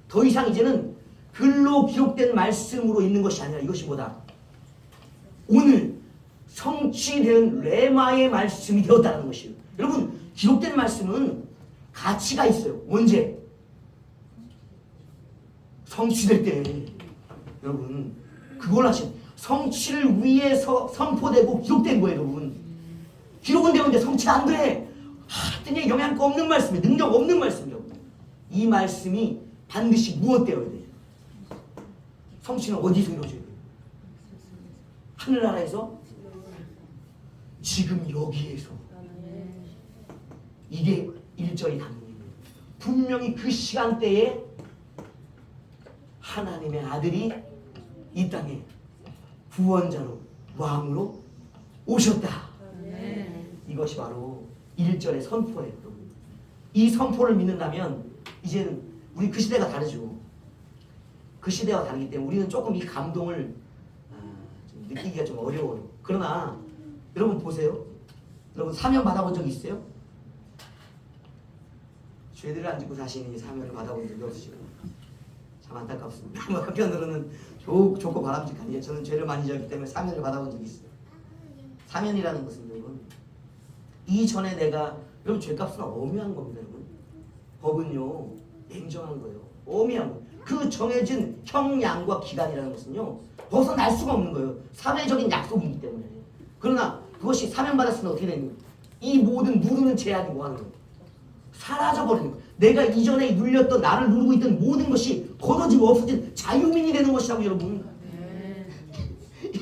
더 이상 이제는 글로 기록된 말씀으로 있는 것이 아니라 이것이 뭐다? 오늘 성취된 레마의 말씀이 되었다는 것이에요. 여러분, 기록된 말씀은 가치가 있어요. 언제? 성취될 때. 여러분, 그걸 하신 성취를 위해서 선포되고 기록된 거예요, 여러분. 기록은 되는데 성취 안 돼. 하여튼 영향가 없는 말씀이에요. 능력 없는 말씀이에요. 이 말씀이 반드시 무엇되어야 돼요? 성취는 어디서 이루어져야 돼요? 하늘나라에서? 지금 여기에서. 이게 일절이 담는 거예요. 분명히 그 시간대에 하나님의 아들이 이 땅에 구원자로 왕으로 오셨다. 이것이 바로 1절의 선포예요. 이 선포를 믿는다면 이제는 우리 그 시대가 다르죠. 그 시대와 다르기 때문에 우리는 조금 이 감동을 좀 느끼기가 좀 어려워요. 그러나 여러분 보세요. 여러분 사면 받아본 적 있어요? 죄들을 안 짓고 사시는 사면을 받아본 적이 없으시고 참 안타깝습니다. 한편으로는 좋고 바람직한 게 저는 죄를 많이 지었기 때문에 사면을 받아본 적이 있어요. 사면이라는 것은 여러분 이전에 내가 여러분 죄값은 엄미한 겁니다. 여러분. 법은요 냉정한 거예요. 엄미한 거예요. 그 정해진 형량과 기간이라는 것은요 벗어날 수가 없는 거예요. 사회적인 약속이기 때문에. 그러나 그것이 사면받았으면 어떻게 되는 거예요? 이 모든 누르는 제약이 뭐하는 거예요? 사라져버리는 거예요. 내가 이전에 눌렸던 나를 누르고 있던 모든 것이 걷어지고 없어진 자유민이 되는 것이라고 여러분.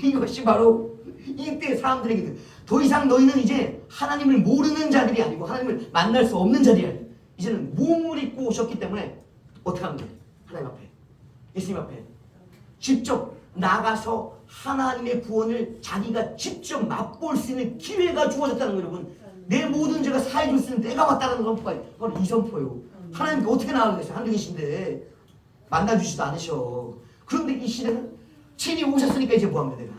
이것이 바로 이때 사람들에게 더 이상 너희는 이제 하나님을 모르는 자들이 아니고 하나님을 만날 수 없는 자들이 아니에요. 이제는 몸을 입고 오셨기 때문에 어떻게 하면 돼요? 하나님 앞에 예수님 앞에 직접 나가서 하나님의 구원을 자기가 직접 맛볼 수 있는 기회가 주어졌다는 거예요. 여러분. 내 모든 죄가 사해줄 수 있는 때가 왔다는 선포가 바로 이 선포예요. 하나님께 어떻게 나가겠어요? 하늘이신데 만나주지도 않으셔. 그런데 이 시대는 친히 오셨으니까 이제 뭐합니까 내가?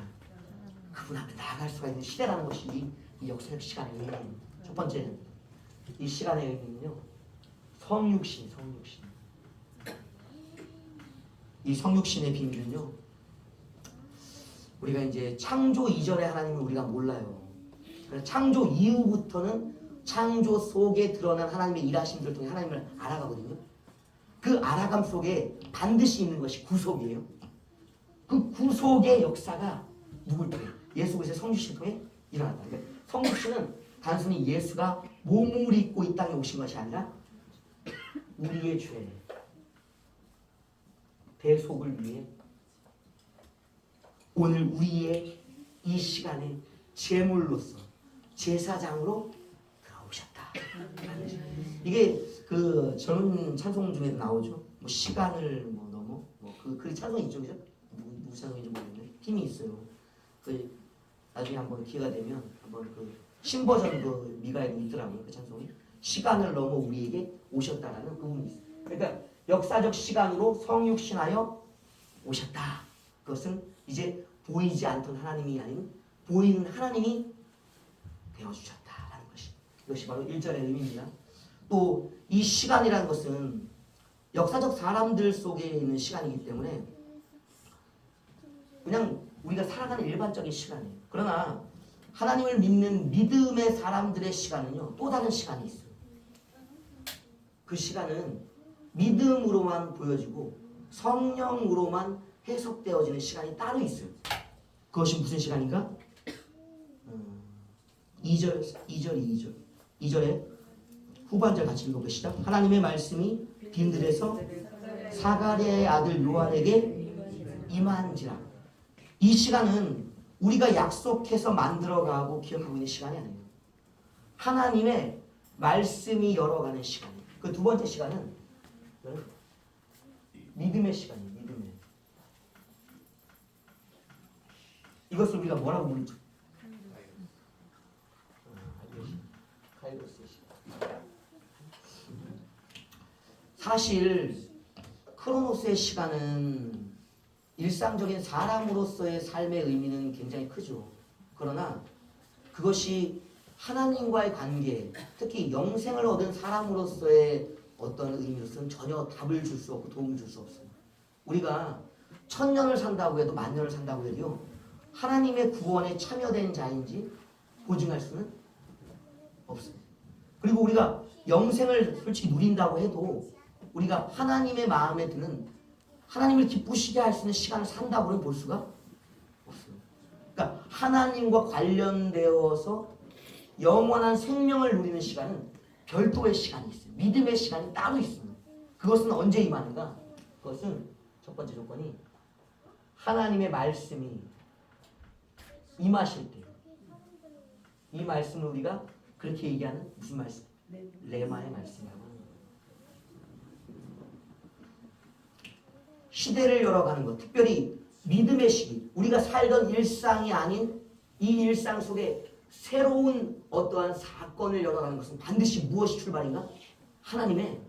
그분 앞에 나아갈 수가 있는 시대라는 것이 이 역사적 시간이에요. 첫 번째 이 시간의 의미는요 성육신. 이 성육신의 비밀은요 우리가 이제 창조 이전의 하나님을 우리가 몰라요. 창조 이후부터는 창조 속에 드러난 하나님의 일하심들을 통해 하나님을 알아가거든요. 그 알아감 속에 반드시 있는 것이 구속이에요. 그 구속의 역사가 누굴 통해? 예수 그리스도의 성육신을 통해 일어난다. 성육신은 단순히 예수가 몸을 입고 이 땅에 오신 것이 아니라 우리의 죄 대속을 위해 오늘 우리의 이 시간에 제물로서 제사장으로 들어오셨다. 이게 그 젊은 찬송 중에도 나오죠. 뭐 시간을 뭐 넘어 뭐그 찬송이 있죠, 그죠? 누구 찬송인지 모르겠는데 힘이 있어요. 그 나중에 한번 기회가 되면 한번 그 신버전 그 미가에 있더라고요. 그 찬송이 시간을 넘어 우리에게 오셨다라는 그 부분이 있어요. 그러니까 역사적 시간으로 성육신하여 오셨다. 그것은 이제 보이지 않던 하나님이 아닌 보이는 하나님이 되어주셨다라는 것이 이것이 바로 1절의 의미입니다. 또 이 시간이라는 것은 역사적 사람들 속에 있는 시간이기 때문에 그냥 우리가 살아가는 일반적인 시간이에요. 그러나 하나님을 믿는 믿음의 사람들의 시간은요 또 다른 시간이 있어요. 그 시간은 믿음으로만 보여지고 성령으로만 해석되어지는 시간이 따로 있어요. 그것이 무슨 시간인가? 2절에 후반절 같이 읽어보시죠. 하나님의 말씀이 빈들에서 사가랴의 아들 요한에게 임한지라. 이 시간은 우리가 약속해서 만들어가고 기억하고 있는 시간이 아니에요. 하나님의 말씀이 열어가는 시간이에요. 그 두 번째 시간은 믿음의 시간이에요. 믿음의. 이것을 우리가 뭐라고 부르죠? 카이로스의 시간. 사실 크로노스의 시간은 일상적인 사람으로서의 삶의 의미는 굉장히 크죠. 그러나 그것이 하나님과의 관계, 특히 영생을 얻은 사람으로서의 어떤 의미로서는 전혀 답을 줄 수 없고 도움을 줄 수 없어요. 우리가 1000년을 산다고 해도 10,000년을 산다고 해도요. 하나님의 구원에 참여된 자인지 보증할 수는 없어요. 그리고 우리가 영생을 솔직히 누린다고 해도 우리가 하나님의 마음에 드는 하나님을 기쁘시게 할 수 있는 시간을 산다고는 볼 수가 없어요. 그러니까 하나님과 관련되어서 영원한 생명을 누리는 시간은 별도의 시간이 있어요. 믿음의 시간이 따로 있습니다. 그것은 언제 임하는가? 그것은 첫 번째 조건이 하나님의 말씀이 임하실 때. 이 말씀을 우리가 그렇게 얘기하는 무슨 말씀? 레마의 말씀이라고 하는 거예요. 시대를 열어가는 것, 특별히 믿음의 시기, 우리가 살던 일상이 아닌 이 일상 속에 새로운 어떠한 사건을 열어가는 것은 반드시 무엇이 출발인가? 하나님의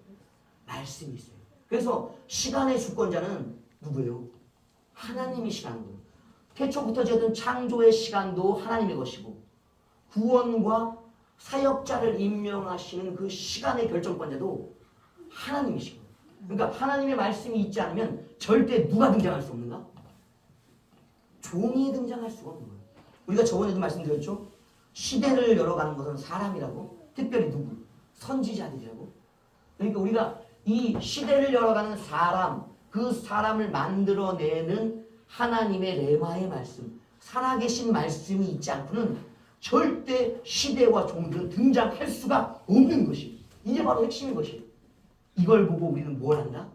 말씀이 있어요. 그래서 시간의 주권자는 누구예요? 하나님이시라는 거예요. 태초부터 지어둔 창조의 시간도 하나님의 것이고 구원과 사역자를 임명하시는 그 시간의 결정권자도 하나님이시고, 그러니까 하나님의 말씀이 있지 않으면 절대 누가 등장할 수 없는가? 종이 등장할 수가 없는 거예요. 우리가 저번에도 말씀드렸죠? 시대를 열어가는 것은 사람이라고, 특별히 누구? 선지자들이라고. 그러니까 우리가 이 시대를 열어가는 사람, 그 사람을 만들어내는 하나님의 레마의 말씀, 살아계신 말씀이 있지 않고는 절대 시대와 종들은 등장할 수가 없는 것이, 이게 바로 핵심인 것이. 이걸 보고 우리는 뭘 한다?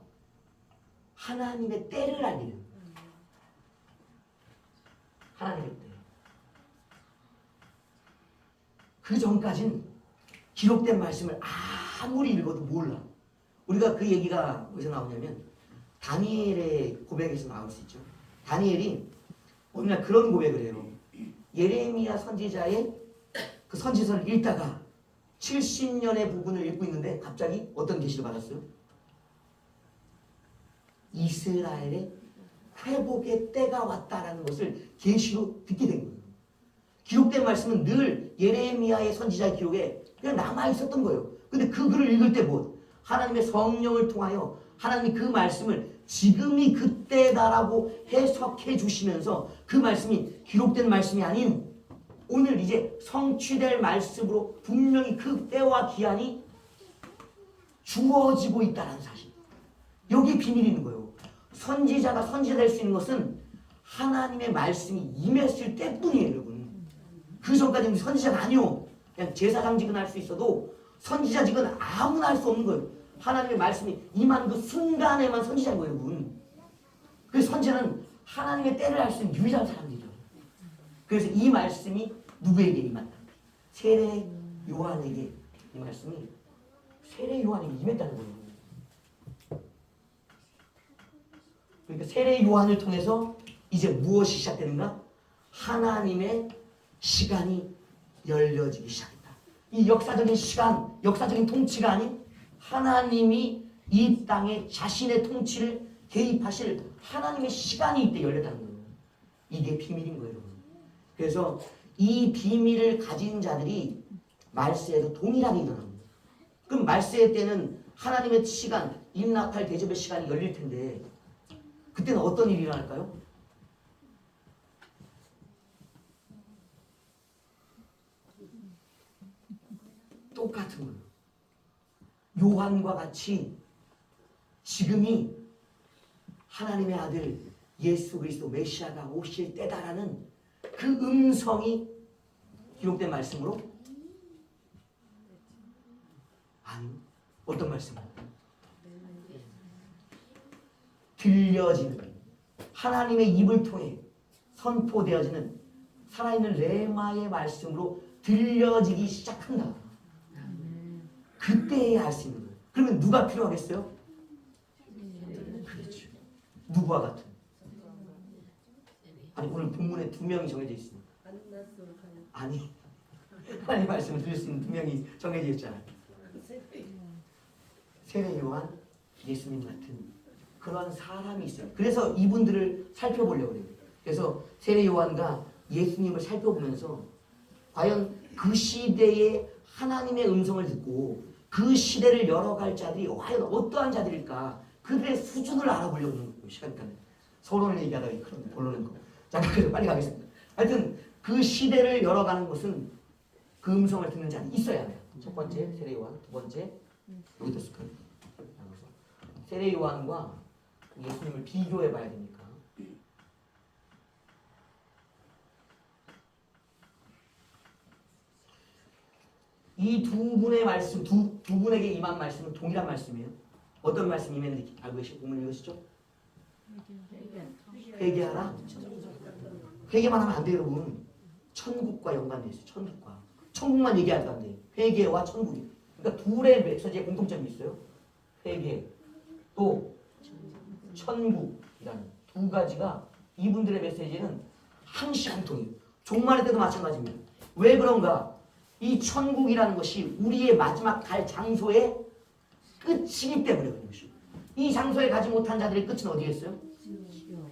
하나님의 때를 알리는. 하나님의 때. 그 전까지는 기록된 말씀을 아무리 읽어도 몰라. 우리가 그 얘기가 어디서 나오냐면 다니엘의 고백에서 나올 수 있죠. 다니엘이 어느 날 그런 고백을 해요. 예레미야 선지자의 그 선지서를 읽다가 70년의 부분을 읽고 있는데 갑자기 어떤 계시를 받았어요? 이스라엘의 회복의 때가 왔다라는 것을 계시로 듣게 된 거예요. 기록된 말씀은 늘 예레미야의 선지자의 기록에 그냥 남아 있었던 거예요. 근데 그 글을 읽을 때 뭐? 하나님의 성령을 통하여 하나님이 그 말씀을 지금이 그때다라고 해석해 주시면서 그 말씀이 기록된 말씀이 아닌 오늘 이제 성취될 말씀으로 분명히 그 때와 기한이 주어지고 있다는 사실. 여기 비밀이 있는 거예요. 선지자가 선지자 될 수 있는 것은 하나님의 말씀이 임했을 때뿐이에요, 여러분. 그 전까지는 선지자가 아니요. 그냥 제사장직은 할 수 있어도 선지자직은 아무나 할 수 없는 거예요. 하나님의 말씀이 임한 그 순간에만 선지자인 거예요, 여러분. 그래서 선지자는 하나님의 때를 알 수 있는 유일한 사람들이죠. 그래서 이 말씀이 누구에게 임한다? 세례 요한에게 이 말씀이 세례 요한에게 임했다는 거예요. 그러니까 세례 요한을 통해서 이제 무엇이 시작되는가? 하나님의 시간이 열려지기 시작했다. 이 역사적인 시간, 역사적인 통치가 아닌 하나님이 이 땅에 자신의 통치를 개입하실 하나님의 시간이 이때 열렸다는 거예요. 이게 비밀인 거예요, 여러분. 그래서 이 비밀을 가진 자들이 말세에도 동일하게 일어납니다. 그럼 말세 때는 하나님의 시간, 임낙할 대접의 시간이 열릴 텐데 그때는 어떤 일이 일어날까요? 똑같은 거예요. 요한과 같이 지금이 하나님의 아들 예수 그리스도 메시아가 오실 때다라는 그 음성이 기록된 말씀으로 아니 어떤 말씀이요? 들려지는 하나님의 입을 통해 선포되어지는 살아있는 레마의 말씀으로 들려지기 시작한다. 그때에 알 수 있는 거예요. 그러면 누가 필요하겠어요? 그렇죠. 누구와 같은? 아니 오늘 본문에 2명이 정해져 있습니다. 아니 하나님의 말씀을 들을 수 있는 2명이 정해져 있잖아요. 세례 요한, 예수님 같은 그런 사람이 있어요. 그래서 이분들을 살펴보려고 해요. 그래서 세례 요한과 예수님을 살펴보면서 과연 그 시대에 하나님의 음성을 듣고 그 시대를 열어갈 자들이 과연 어떠한 자들일까? 그들의 수준을 알아보려고 하는 거예요. 시간까지 서론을 얘기하다가 그런 본론은 거. 자, 그래서 빨리 가겠습니다. 하여튼 그 시대를 열어가는 것은 그 음성을 듣는 자는 있어야 해요. 첫 번째 세례 요한, 두 번째 여기도 스크린. 세례 요한과 예수님을 비교해 봐야 되니까. 이 두 분의 말씀, 두 분에게 임한 말씀은 동일한 말씀이에요. 어떤 말씀이 임했는지 알고 계시고 본문 읽으시죠? 회개하라. 회개만 하면 안 돼요, 여러분. 천국과 연관되어 있어요. 천국과. 천국만 얘기하면 안 돼요. 회개와 천국이. 그러니까 둘의 메시지에 공통점이 있어요. 회개, 또 천국이라는 두 가지가 이분들의 메시지는 항시 공통이에요. 종말의 때도 마찬가지입니다. 왜 그런가? 이 천국이라는 것이 우리의 마지막 갈 장소의 끝이기 때문에 그런 것이죠. 이 장소에 가지 못한 자들의 끝은 어디겠어요?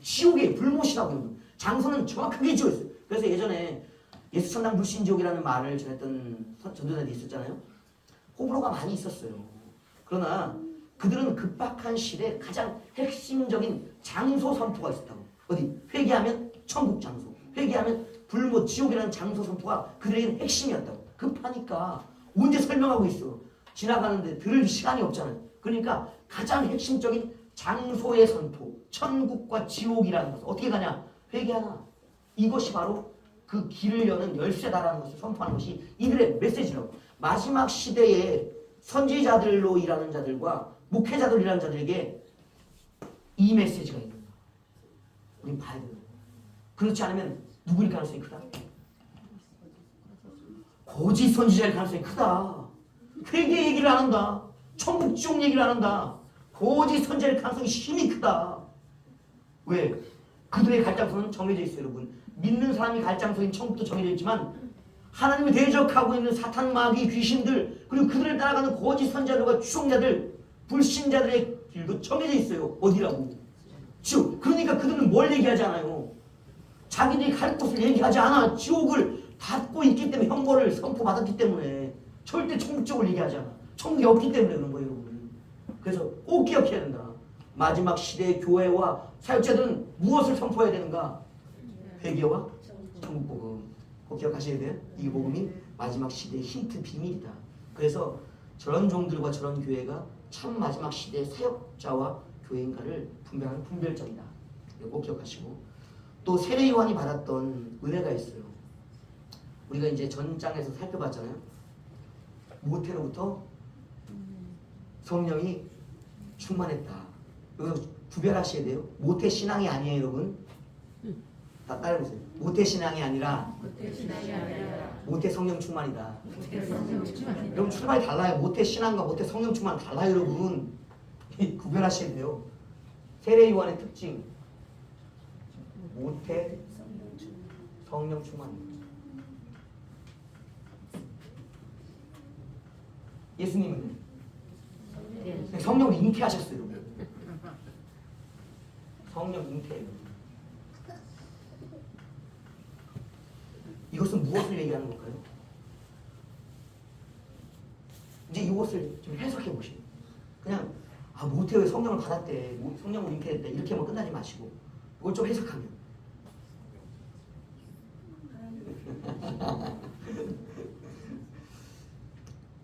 지옥의 불못이라고. 장소는 정확하게 지어있어요. 그래서 예전에 예수 천당 불신지옥이라는 말을 전했던 전도자들이 있었잖아요. 호불호가 많이 있었어요. 그러나 그들은 급박한 시대에 가장 핵심적인 장소 선포가 있었다고. 어디? 회개하면 천국 장소, 회개하면 불못 지옥이라는 장소 선포가 그들에게는 핵심이었다고. 급하니까 언제 설명하고 있어. 지나가는데 들을 시간이 없잖아요. 그러니까 가장 핵심적인 장소의 선포, 천국과 지옥이라는 것을 어떻게 가냐? 회개하나. 이것이 바로 그 길을 여는 열쇠다라는 것을 선포하는 것이 이들의 메시지라고. 마지막 시대에 선지자들로 일하는 자들과 목회자들로 일하는 자들에게 이 메시지가 있는 거야. 우린 봐야 돼요. 그렇지 않으면 누구일 가능성이 크다? 거짓 선지자일 가능성이 크다. 회개 얘기를 안 한다. 천국 지옥 얘기를 안 한다. 거짓 선지자일 가능성이 힘이 크다. 왜? 그들의 갈 장소는 정해져 있어요, 여러분. 믿는 사람이 갈 장소인 천국도 정해져 있지만 하나님을 대적하고 있는 사탄, 마귀, 귀신들, 그리고 그들을 따라가는 거짓 선지자들과 추종자들, 불신자들의 길도 정해져 있어요. 어디라고? 지옥. 그러니까 그들은 뭘 얘기하지 않아요. 자기들이 갈 곳을 얘기하지 않아. 지옥을 닫고 있기 때문에, 형벌을 선포받았기 때문에 절대 천국 쪽을 얘기하지 않아. 천국이 없기 때문에 그런 거예요, 여러분. 그래서 꼭 기억해야 된다. 마지막 시대의 교회와 사역자들은 무엇을 선포해야 되는가? 회개와 천국 복음. 꼭 기억하셔야 돼요. 이 복음이 마지막 시대의 힌트 비밀이다. 그래서 저런 종들과 저런 교회가 참 마지막 시대의 사역자와 교회인가를 분별하는 분별점이다. 이거 꼭 기억하시고, 또 세례 요한이 받았던 은혜가 있어요. 우리가 이제 전장에서 살펴봤잖아요. 모태로부터 성령이 충만했다. 여기서 구별하셔야 돼요. 모태 신앙이 아니에요, 여러분. 다 따라해보세요. 모태 신앙이 아니라 모태 성령 충만이다. 여러분 출발이 달라요. 모태 신앙과 모태 성령 충만 달라요, 여러분. 구별하셔야 돼요. 세례 요한의 특징 모태 성령 충만입니다. 예수님은 성령을 잉태하셨어요. 성령 잉태예요. 이것은 무엇을 얘기하는 걸까요? 이제 이것을 좀 해석해 보시고 그냥 모태의 성령을 받았대, 성령을 잉태했대 이렇게만 끝나지 마시고 이걸 좀 해석하면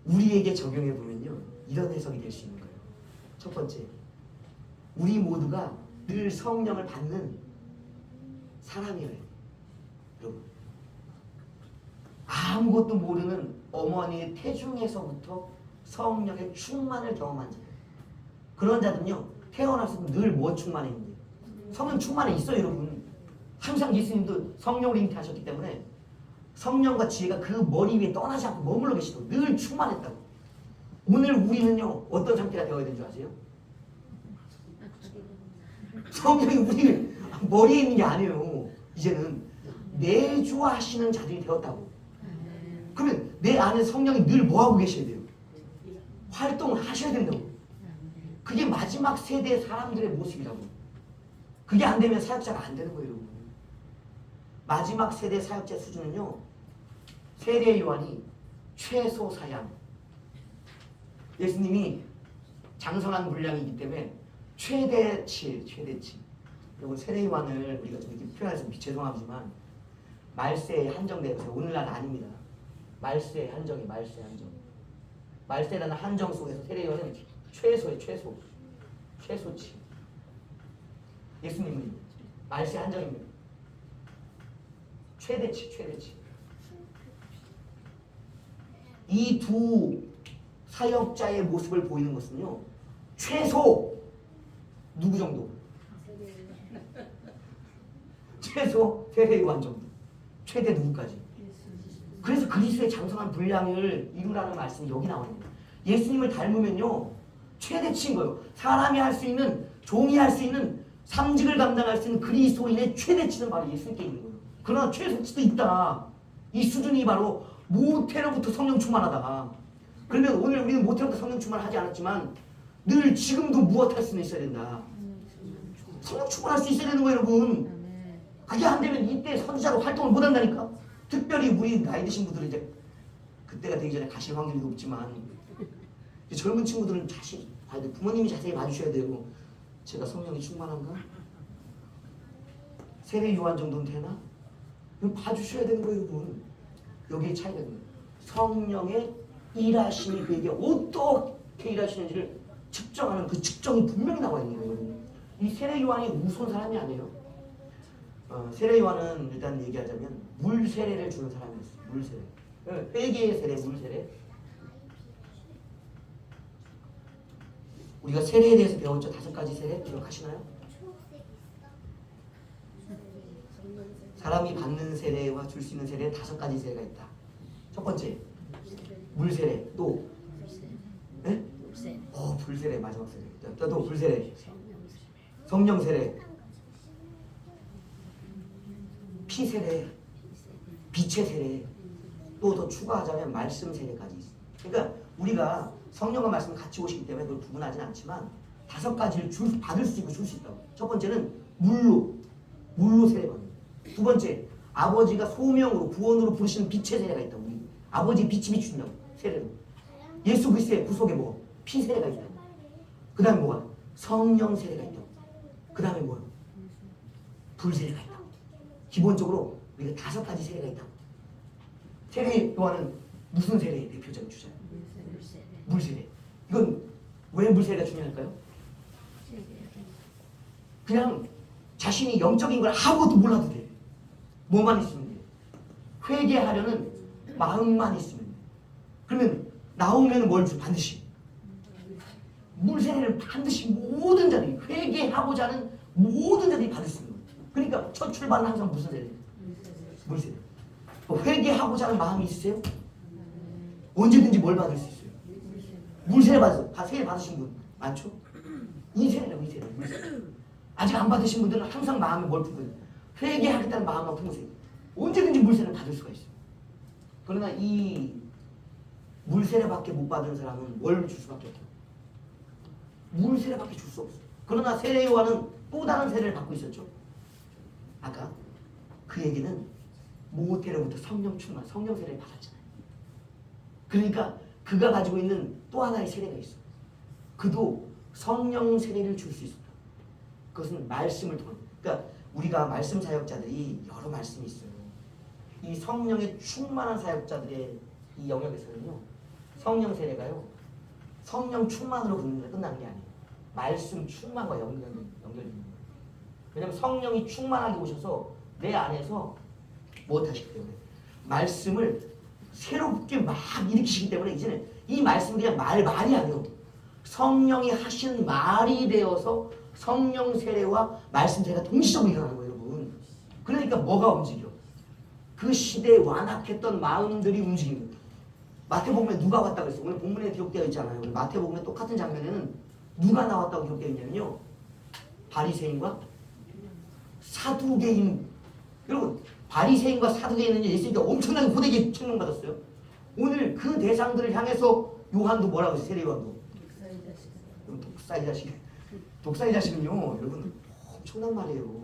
우리에게 적용해 보면요 이런 해석이 될 수 있는 거예요. 첫 번째, 우리 모두가 늘 성령을 받는 사람이에요. 여러분, 아무것도 모르는 어머니의 태중에서부터 성령의 충만을 경험한 자예요. 그런 자들은요 태어나서 늘 뭐 충만했는데 성령 충만에 있어요. 여러분, 항상 예수님도 성령을 잉태하셨기 때문에 성령과 지혜가 그 머리 위에 떠나지 않고 머물러 계시도록 늘 충만했다고. 오늘 우리는요 어떤 상태가 되어야 되는 줄 아세요? 성령이 우리 머리에 있는 게 아니에요. 이제는 내주하시는 자들이 되었다고. 그러면 내 안에 성령이 늘 뭐하고 계셔야 돼요? 활동을 하셔야 된다고. 그게 마지막 세대의 사람들의 모습이라고. 그게 안 되면 사역자가 안 되는 거예요. 마지막 세대 사역자 수준은요 세례 요한이 최소 사양, 예수님이 장성한 분량이기 때문에 최대치. 그리고 세례 요한을 우리가 좀 이렇게 표현해서 죄송하지만 말세에 한정되어 있어요. 오늘날 아닙니다. 말세에 한정이 말세라는 한정 속에서 세례 요한은 최소치. 예수님은 말세 한정입니다. 최대치. 이 두 사역자의 모습을 보이는 것은요 최소 누구 정도? 최소 세례 요한 정도. 최대 누구까지? 그래서 그리스도의 장성한 분량을 이루라는 말씀이 여기 나옵니다. 예수님을 닮으면요 최대치인 거예요. 사람이 할 수 있는, 종이 할 수 있는, 삼직을 감당할 수 있는 그리스도인의 최대치는 바로 예수님께 있는 거예요. 그러나 최소치도 있다. 이 수준이 바로 모태로부터 성령 충만하다가. 그러면 오늘 우리는 모태로부터 성령 충만하지 않았지만 늘 지금도 무엇 할 수는 있어야 된다. 성령 충만할 수 있어야 되는 거예요, 여러분. 그게 안 되면 이때 선지자로 활동을 못 한다니까. 특별히 우리 나이 드신 분들은 이제 그때가 되기 전에 가실 확률이 높지만 젊은 친구들은 자신 봐야 돼. 부모님이 자세히 봐주셔야 되고, 제가 성령이 충만한가? 세례 요한 정도는 되나? 이거 봐주셔야 되는 거예요, 여러분. 여기에 차이가 있는 거예요. 성령의 일하심이 그에게 어떻게 일하시는지를 측정하는 그 측정이 분명히 나와 있는 거예요. 이 세례 요한이 우스운 사람이 아니에요. 세례 요한은 일단 얘기하자면 물 세례를 주는 사람이었어요. 물 세례. 회개의 세례, 물 세례. 우리가 세례에 대해서 배웠죠. 5가지 세례 기억하시나요? 사람이 받는 세례와 줄 수 있는 세례는 5가지 세례가 있다. 첫 번째, 물 세례. 또, 네? 불 세례 마지막 세례. 또 불 세례, 성령 세례, 피 세례, 빛의 세례. 또 더 추가하자면 말씀 세례까지 있어요. 그러니까 우리가 성령과 말씀을 같이 오시기 때문에 그걸 구분하지는 않지만 5가지를 받을 수 있고 줄 수 있다고. 첫 번째는 물로 세례받는. 두 번째, 아버지가 소명으로 구원으로 부르시는 빛의 세례가 있다고. 우리 아버지의 빛이 비춘다고 세례로. 예수 그리스도의 구속에 뭐 피 세례가 있다고. 그 다음에 뭐가? 성령 세례가 있다고. 그 다음에 뭐야? 불 세례가 있다고. 기본적으로 우리가 5가지 세례가 있다고. 세례 요한은 무슨 세례의 대표적인 주자예요? 물세례. 이건 왜 물세례가 중요할까요? 그냥 자신이 영적인 걸 아무것도 몰라도 돼. 뭐만 있으면 돼. 회개하려는 마음만 있으면 돼. 그러면 나오면 뭘 줘? 반드시 물세례를 반드시 모든 자들이, 회개하고자 하는 모든 자들이 받을 수 있는 거예요. 그러니까 첫 출발은 항상 무슨 세례? 물세례. 회개하고자 하는 마음이 있으세요? 언제든지 뭘 받을 수 있어요? 물세례 받으세요. 세례 받으신 분 많죠? 이 세례라고, 이 세례. 물세례. 아직 안 받으신 분들은 항상 마음에 뭘 품고 있어요. 회개하겠다는 마음만 품으세요. 언제든지 물세를 받을 수가 있어요. 그러나 이 물세례밖에 못 받은 사람은 뭘 줄 수밖에 없어요. 물세례밖에 줄 수 없어요. 그러나 세례 요한은 또 다른 세례를 받고 있었죠. 아까 그 얘기는 모태로부터 성령 충만, 성령 세례를 받았잖아요. 그러니까 그가 가지고 있는 또 하나의 세례가 있어요. 그도 성령 세례를 줄 수 있습니다. 그것은 말씀을 통한. 그러니까 우리가 말씀 사역자들이 여러 말씀이 있어요. 이 성령의 충만한 사역자들의 이 영역에서는요, 성령 세례가요, 성령 충만으로 끝나는 게 아니에요. 말씀 충만과 연결되는 거예요. 왜냐하면 성령이 충만하게 오셔서 내 안에서 무엇하시기 때문에 말씀을 새롭게 막 일으키시기 때문에 이제는 이 말씀이 그냥 말이 아니에요. 성령이 하신 말이 되어서 성령 세례와 말씀 세례가 동시적으로 일어나는 거예요, 여러분. 그러니까 뭐가 움직여? 그 시대에 완악했던 마음들이 움직이는 거예요. 마태복음에 누가 왔다고 했어요? 오늘 본문에 기록되어 있잖아요. 오늘 마태복음에 똑같은 장면에는 누가 나왔다고 기록되어 있냐면요, 바리새인과 사두개인. 여러분, 바리새인과 사두개인은 예수님께 엄청나게 호되게 책망받았어요. 오늘 그 대상들을 향해서 요한도 뭐라고 했어요? 세례 요한도 독사의 자식. 독사의 자식은요, 여러분, 엄청난 말이에요.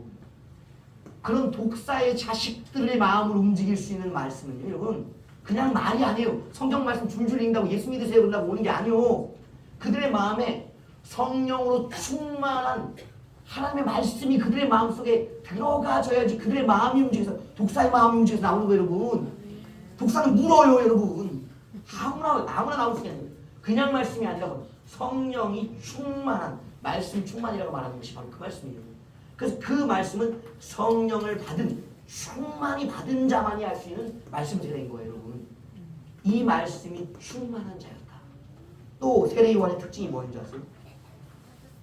그런 독사의 자식들의 마음을 움직일 수 있는 말씀은요, 여러분, 그냥 말이 아니에요. 성경 말씀 줄줄 읽는다고 예수 믿으세요 그런다고 오는 게 아니에요. 그들의 마음에 성령으로 충만한 하나님의 말씀이 그들의 마음속에 들어가져야지 그들의 마음이 움직여서, 독사의 마음이 움직여서 나오는 거예요, 여러분. 독사는 물어요, 여러분. 아무나 나올 수 있는, 그냥 말씀이 아니라 성령이 충만한 말씀, 충만이라고 말하는 것이 바로 그 말씀이에요. 그래서 그 말씀은 성령을 받은, 충만히 받은 자만이 할 수 있는 말씀 세례인 거예요, 여러분. 이 말씀이 충만한 자였다. 또 세례 요한의 특징이 뭐인 줄 아세요?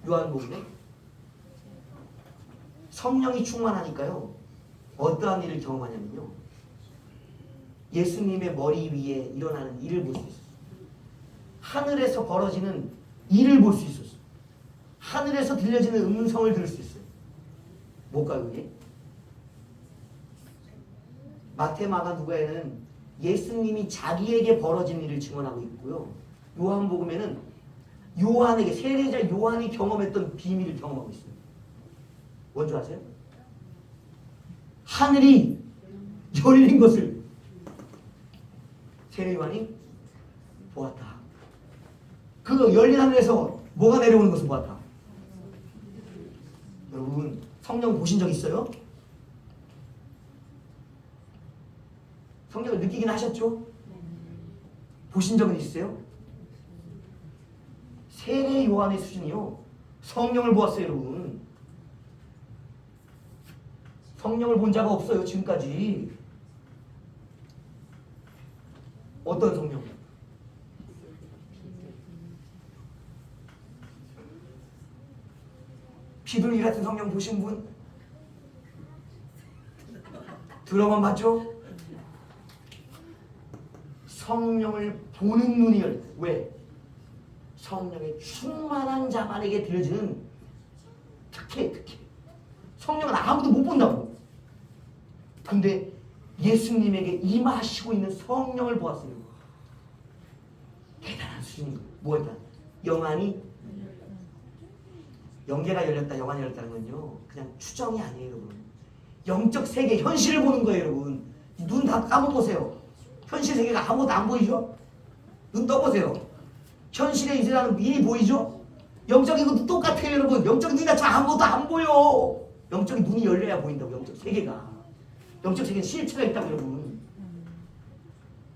요한복음에 성령이 충만하니까요, 어떠한 일을 경험하냐면요, 예수님의 머리 위에 일어나는 일을 볼 수 있어요. 하늘에서 벌어지는 일을 볼 수 있었어요. 하늘에서 들려지는 음성을 들을 수 있어요. 뭘까요, 그게? 마태, 마가, 누가에는 예수님이 자기에게 벌어진 일을 증언하고 있고요, 요한복음에는 요한에게, 세례자 요한이 경험했던 비밀을 경험하고 있어요. 뭔 줄 아세요? 하늘이 열린 것을 세례 요한이 보았다. 그 열린 하늘에서 뭐가 내려오는 것을 보았다. 여러분, 성령 보신 적 있어요? 성령을 느끼긴 하셨죠? 보신 적은 있으세요? 세례 요한의 수준이요, 성령을 보았어요, 여러분. 성령을 본 자가 없어요, 지금까지. 어떤 성령? 비둘기 같은 성령 보신 분? 들어만 봤죠? 성령을 보는 눈이 열. 왜? 성령의 충만한 자만에게 들려지는 특혜. 성령은 아무도 못 본다고. 근데 예수님에게 임하시고 있는 성령을 보았어요. 대단한 수준이에요. 뭐였다? 영계가 열렸다, 영안이 열렸다는 건요, 그냥 추정이 아니에요, 여러분. 영적 세계, 현실을 보는 거예요, 여러분. 눈 다 감아보세요. 현실 세계가 아무것도 안 보이죠? 눈 떠보세요. 현실에 이제는 일이 보이죠? 영적인 것도 똑같아요, 여러분. 영적인 눈이 다 아무것도 안 보여. 영적인 눈이 열려야 보인다고, 영적 세계가. 영적 세계는 실체가 있다고, 여러분.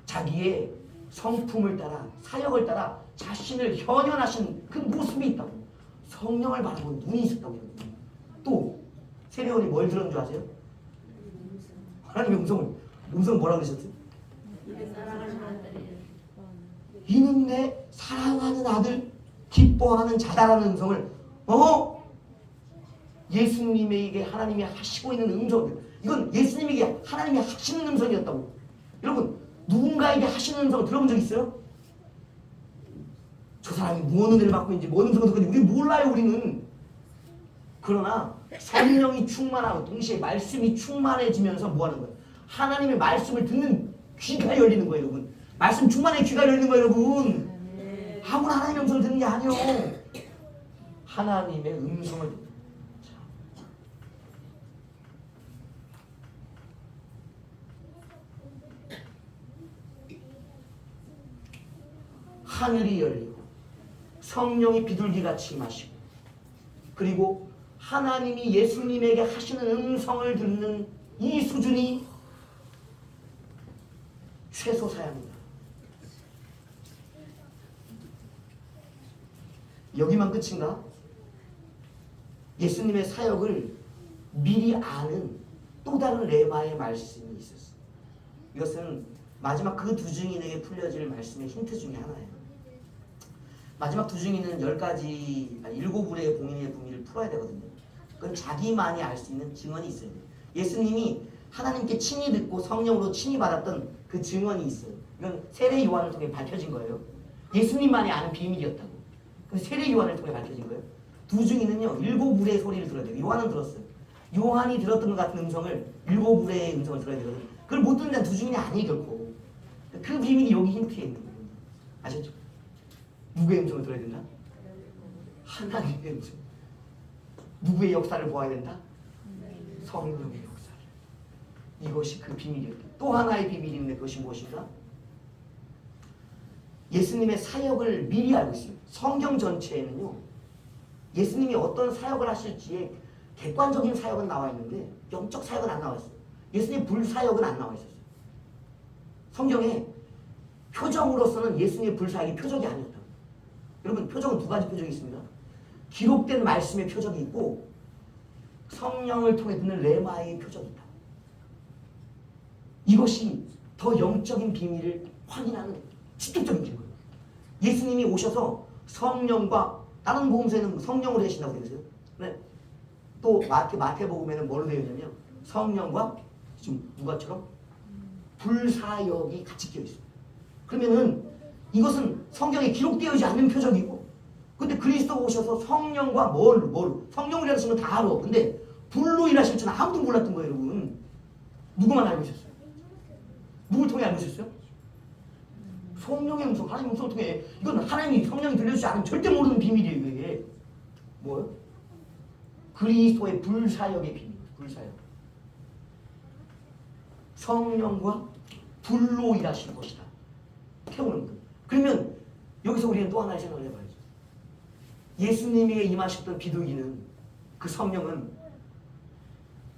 자기의 성품을 따라, 사역을 따라 자신을 현현하신 그 모습이 있다고. 성령을 바라보는 눈이 있었다고, 여러분. 또 세례요한이 뭘 들었는 줄 아세요? 하나님의 음성을 뭐라고 그러셨어요? 이는 내 사랑하는 아들, 기뻐하는 자다라는 음성을, 예수님에게 하나님이 하시고 있는 음성, 이건 예수님에게 하나님이 하시는 음성이었다고. 여러분, 누군가에게 하시는 음성을 들어본 적 있어요? 저 사람이 무엇 은혜를 받고 있는지, 무엇 음성을 듣고 있는지 우리 몰라요, 우리는. 그러나 성령이 충만하고 동시에 말씀이 충만해지면서 뭐 하는 거예요? 하나님의 말씀을 듣는 귀가 열리는 거예요, 여러분. 말씀 충만해 귀가 열리는 거예요, 여러분. 아무나 하나님의 음성을 듣는 게 아니요. 하나님의 음성을 듣는 거예요. 하늘이 열리고 성령이 비둘기같이 임하시고 그리고 하나님이 예수님에게 하시는 음성을 듣는 이 수준이 최소사양입니다. 여기만 끝인가? 예수님의 사역을 미리 아는 또 다른 레마의 말씀이 있었어요. 이것은 마지막 그 두 증인에게 풀려질 말씀의 힌트 중에 하나예요. 마지막 두 증인은 10가지, 7불의 봉인의 부미를 풀어야 되거든요. 그건 자기만이 알 수 있는 증언이 있어야 돼요. 예수님이 하나님께 친히 듣고 성령으로 친히 받았던 그 증언이 있어요. 이건 세례 요한을 통해 밝혀진 거예요. 예수님만이 아는 비밀이었다고. 근데 세례 요한을 통해 밝혀진 거예요. 두 증인은요, 7불의 소리를 들어야 돼요. 요한은 들었어요. 요한이 들었던 것 같은 음성을 7불의 음성을 들어야 되거든요. 그걸 못 듣는 자는 두 증인이 아니에요, 결코. 그 비밀이 여기 힌트에 있는 거예요. 아셨죠? 누구의 음성을 들어야 된다? 하나님의 음성. 누구의 역사를 보아야 된다? 성령의 역사를. 이것이 그 비밀이었다. 또 하나의 비밀이 있는데 그것이 무엇인가? 예수님의 사역을 미리 알고 있어요. 성경 전체에는요, 예수님이 어떤 사역을 하실지에 객관적인 사역은 나와 있는데 영적 사역은 안 나와 있어요. 예수님 불사역은 안 나와 있었어요. 성경에 표적으로서는 예수님의 불사역이 표적이 아니었다. 여러분, 표적은 두 가지 표적이 있습니다. 기록된 말씀의 표적이 있고 성령을 통해 듣는 레마의 표적이 있다. 이것이 더 영적인 비밀을 확인하는 직접적인 증거예요. 예수님이 오셔서 성령과, 다른 복음서에는 성령으로 되신다고 되어 있어요. 네. 또 마태복음에는 뭘로 되어 있냐면 성령과 지금 누가처럼 불사역이 같이 끼어 있어요. 그러면은 이것은 성경에 기록되어 있지 않는 표적이고, 근데 그리스도가 오셔서 성령과 뭘로 성령을 일하시는 건 다 알아. 근데 불로 일하실 줄은 아무도 몰랐던 거예요, 여러분. 누구만 알고 있었어요? 누굴 통해 알고 있었어요? 성령의 음성, 하나님의 음성을 통해. 이건 하나님이 성령이 들려주지 않으면 절대 모르는 비밀이에요, 이게. 뭐요? 그리스도의 불사역의 비밀, 불사역. 성령과 불로 일하실 것이다. 태우는 것. 그러면 여기서 우리는 또 하나의 생각을 해봐야죠. 예수님에게 임하셨던 비둘기는, 그 성령은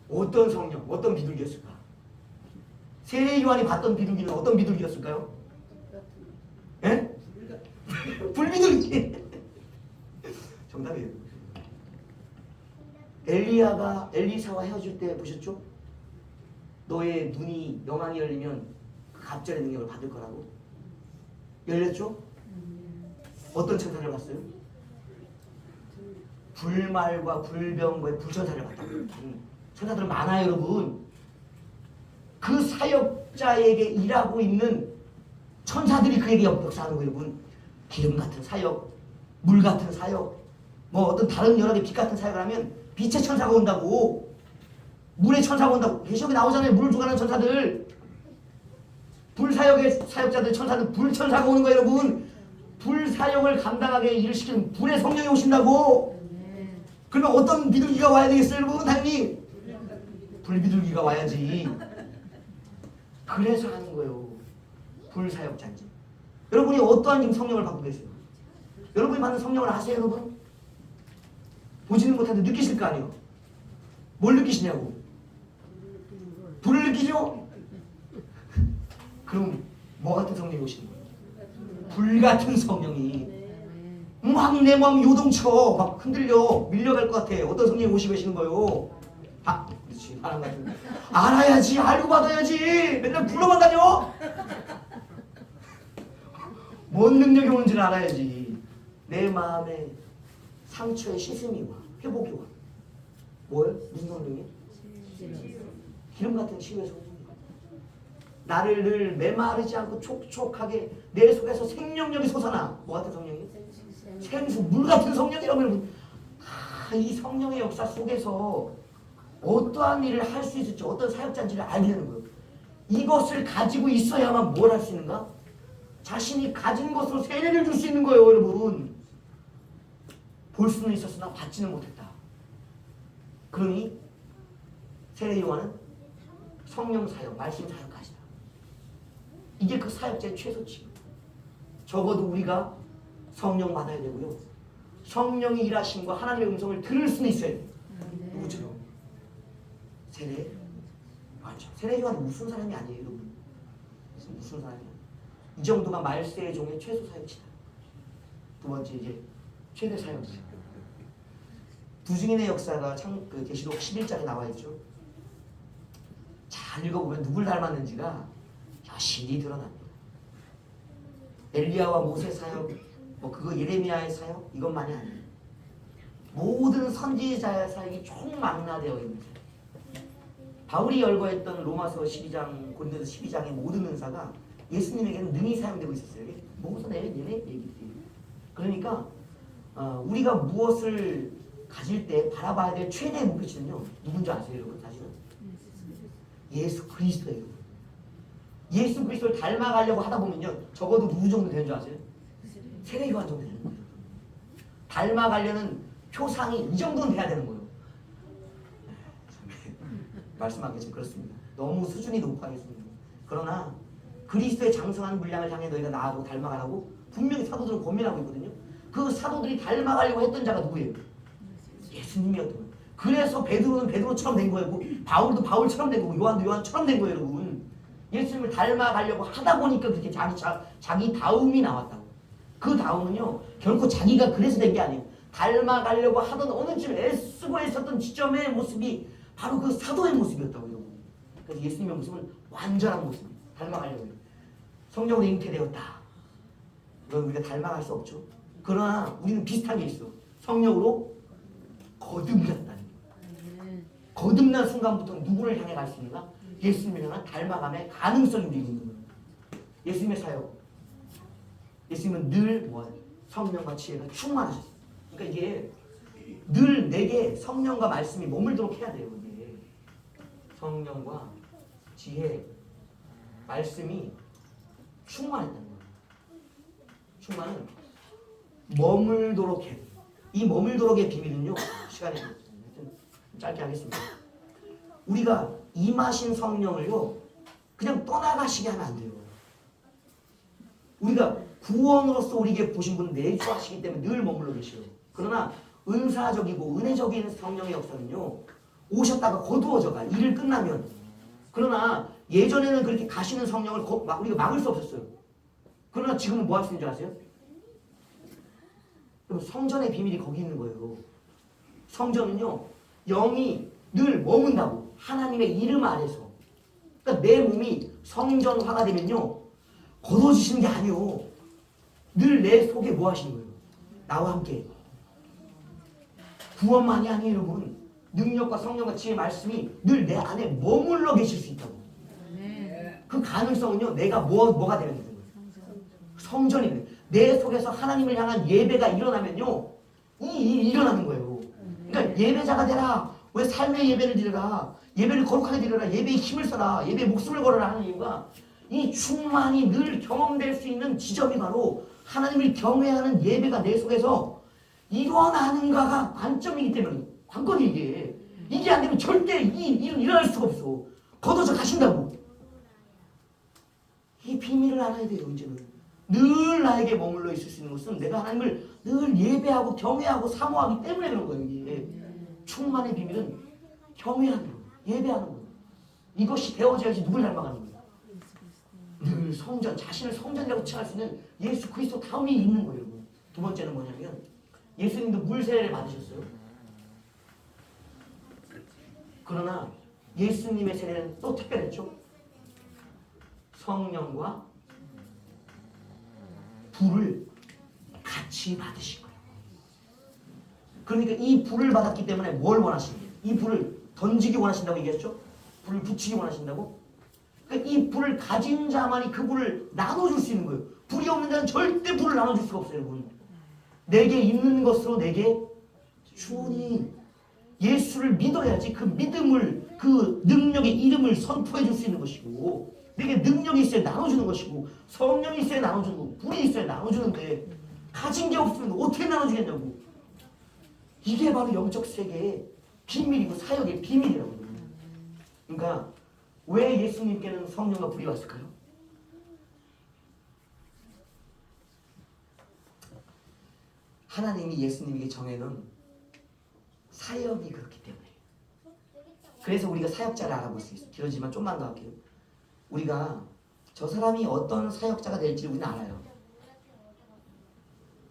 어떤 성령, 어떤 비둘기였을까? 세례 요한이 봤던 비둘기는 어떤 비둘기였을까요? 예? 불비둘기. 정답이에요. 엘리사와 헤어질 때 보셨죠? 너의 눈이 영안이 열리면 그 갑절의 능력을 받을 거라고. 열렸죠? 어떤 천사를 봤어요? 불말과 불병과의 불천사를 봤다고. 천사들은 많아요, 여러분. 그 사역자에게 일하고 있는 천사들이 그에게 역사하는 거예요, 여러분. 기름 같은 사역, 물 같은 사역, 뭐 어떤 다른 여러 개 빛 같은 사역을 하면 빛의 천사가 온다고. 물의 천사가 온다고. 계시록에 나오잖아요, 물을 주관하는 천사들. 불사역의 사역자들, 천사들, 불천사가 오는 거예요, 여러분. 불사역을 감당하게 일을 시키는 불의 성령이 오신다고. 그러면 어떤 비둘기가 와야 되겠어요, 여러분? 당연히 불비둘기가 와야지. 그래서 하는 거예요, 불사역자인지. 여러분이 어떠한 지금 성령을 받고 계세요? 여러분이 받는 성령을 아세요, 여러분? 보지는 못하는데 느끼실 거 아니에요? 뭘 느끼시냐고? 불을 느끼죠? 그럼 뭐 같은 성령이 오시는 거예요? 불 같은 성령이 막 내 마음 요동쳐, 막 흔들려, 밀려갈 것 같아. 어떤 성령이 오시고 계시는 거예요? 아, 그렇지, 사람 같은. 알아야지, 알고 받아야지. 맨날 불러만 다녀. 뭔 능력이 오는지를 알아야지. 내 마음에 상처의 씻음이 와, 회복이 와. 뭐예요? 무슨 성령이? 기름 같은 치유의 성령. 나를 늘 메마르지 않고 촉촉하게 내 속에서 생명력이 솟아나. 뭐 같은 성령이? 생수, 물 같은 성령이라고. 여러분, 이 성령의 역사 속에서 어떠한 일을 할 수 있을지, 어떤 사역자인지를 알게 되는 거예요. 이것을 가지고 있어야만 뭘 할 수 있는가? 자신이 가진 것으로 세례를 줄 수 있는 거예요, 여러분. 볼 수는 있었으나 받지는 못했다. 그러니 세례 요한은 성령 사역, 말씀 사역까지다. 이게 그 사역자의 최소치. 적어도 우리가 성령 받아야 되고요. 성령이 일하심과 하나님의 음성을 들을 수는 있어야 돼요. 누구처럼? 세례 요한처럼. 세례 요한은 무슨 사람이 아니에요, 여러분. 무슨 사람이야? 이 정도가 말세의 종의 최소 사역치다. 두 번째 이제 최대 사역치. 두 증인의 역사가 그 계시록 11장에 나와 있죠. 잘 읽어보면 누굴 닮았는지가 여실히 드러납니다. 엘리야와 모세 사역, 그거 예레미야의 사역 이것만이 아니에요. 모든 선지자의 사역이 총망라되어 있는. 바울이 열거했던 로마서 12장, 고린도서 12장의 모든 은사가 예수님에게는 능히 사용되고 있었어요. 모두 얘네 얘기들이. 그러니까 우리가 무엇을 가질 때 바라봐야 될 최대의 목표치는요. 누군지 아세요, 여러분? 사실은 예수 그리스도예요. 예수 그리스도를 닮아가려고 하다 보면요. 적어도 누구 정도 되는 줄 아세요? 세례 요한 정도 되는 거예요. 닮아가려는 표상이 이 정도는 돼야 되는 거예요. 말씀하기 좀 그렇습니다. 너무 수준이 높아졌습니다. 그러나 그리스도의 장성한 분량을 향해 너희가 나아가고 닮아가라고 분명히 사도들은 권면하고 있거든요. 그 사도들이 닮아가려고 했던 자가 누구예요? 예수님이었던 거예요. 그래서 베드로는 베드로처럼 된 거예요. 바울도 바울처럼 된 거고 요한도 요한처럼 된 거예요, 여러분. 예수님을 닮아가려고 하다 보니까 그렇게 자기 다움이 나왔다고. 그 다움은요 결코 자기가 그래서 된 게 아니에요. 닮아가려고 하던 어느 쯤 애쓰고 있었던 지점의 모습이 바로 그 사도의 모습이었다고, 여러분. 그래서 예수님의 모습은 완전한 모습, 닮아가려고 해요. 성령으로 잉태되었다. 이건 우리가 닮아갈 수 없죠. 그러나 우리는 비슷한 게 있어. 성령으로 거듭났다는 거예요. 거듭난 순간부터 누구를 향해 갈 수 있는가? 예수님을 향한 닮아감의 가능성이 우리에게 있는 거예요. 예수님의 사역. 예수님은 늘 성령과 지혜가 충만하셨어요. 그러니까 이게 늘 내게 성령과 말씀이 머물도록 해야 돼요. 이게 성령과 지혜, 말씀이 충만했다는 거예요. 충만은 머물도록 해. 이 머물도록의 비밀은요. 시간이 좀 짧게 하겠습니다. 우리가 임하신 성령을요. 그냥 떠나가시게 하면 안 돼요. 우리가 구원으로서 우리에게 보신 분은 내주하시기 때문에 늘 머물러 계셔요. 그러나 은사적이고 은혜적인 성령의 역사는요. 오셨다가 거두어져가 일을 끝나면. 그러나 예전에는 그렇게 가시는 성령을 우리가 막을 수 없었어요. 그러나 지금은 뭐 할 수 있는 줄 아세요? 성전의 비밀이 거기 있는 거예요. 성전은요. 영이 늘 머문다고. 하나님의 이름 아래서. 그러니까 내 몸이 성전화가 되면요. 거둬지시는 게 아니에요. 늘 내 속에 뭐 하시는 거예요? 나와 함께. 구원만이 아니에요, 여러분. 능력과 성령과 지혜의 말씀이 늘 내 안에 머물러 계실 수 있다고. 그 가능성은요. 내가 뭐가 되는 거예요? 성전이 돼요. 내 속에서 하나님을 향한 예배가 일어나면요. 이 일이 일어나는 거예요. 그러니까 예배자가 되라. 왜 삶의 예배를 드려라. 예배를 거룩하게 드려라. 예배에 힘을 써라. 예배에 목숨을 걸어라 하는 이유가 이 충만이 늘 경험될 수 있는 지점이 바로 하나님을 경외하는 예배가 내 속에서 일어나는가가 관점이기 때문에 관건이 이게 안 되면 절대 이 일은 일어날 수가 없어. 걷어져 가신다고. 이 비밀을 알아야 돼요. 이제는 늘 나에게 머물러 있을 수 있는 것은 내가 하나님을 늘 예배하고 경외하고 사모하기 때문에 그런 거예요. 이게 충만의 비밀은 경외하는 거예요. 예배하는 거예요. 이것이 되어져야지 누굴 닮아가는 거예요. 늘 성전, 자신을 성전이라고 칭할 수 있는 예수 그리스도 다움이 있는 거예요. 두 번째는 뭐냐면 예수님도 물세례를 받으셨어요. 그러나 예수님의 세례는 또 특별했죠. 성령과 불을 같이 받으신 거예요. 그러니까 이 불을 받았기 때문에 뭘 원하시는 거예요? 이 불을 던지기 원하신다고 얘기했죠? 불을 붙이기 원하신다고? 그러니까 이 불을 가진 자만이 그 불을 나눠줄 수 있는 거예요. 불이 없는 자는 절대 불을 나눠줄 수가 없어요, 여러분. 내게 있는 것으로 내게 주원이 예수를 믿어야지 그 믿음을, 그 능력의 이름을 선포해 줄 수 있는 것이고, 내게 능력이 있어야 나눠주는 것이고, 성령이 있어야 나눠주는 거고, 불이 있어야 나눠주는데, 가진 게 없으면 어떻게 나눠주겠냐고. 이게 바로 영적 세계의 비밀이고 사역의 비밀이라고. 그러니까 왜 예수님께는 성령과 불이 왔을까요? 하나님이 예수님에게 정해놓은 사역이 그렇기 때문에. 그래서 우리가 사역자를 알아볼 수 있어요. 길어지만 좀만 더 할게요. 우리가 저 사람이 어떤 사역자가 될지 우리는 알아요.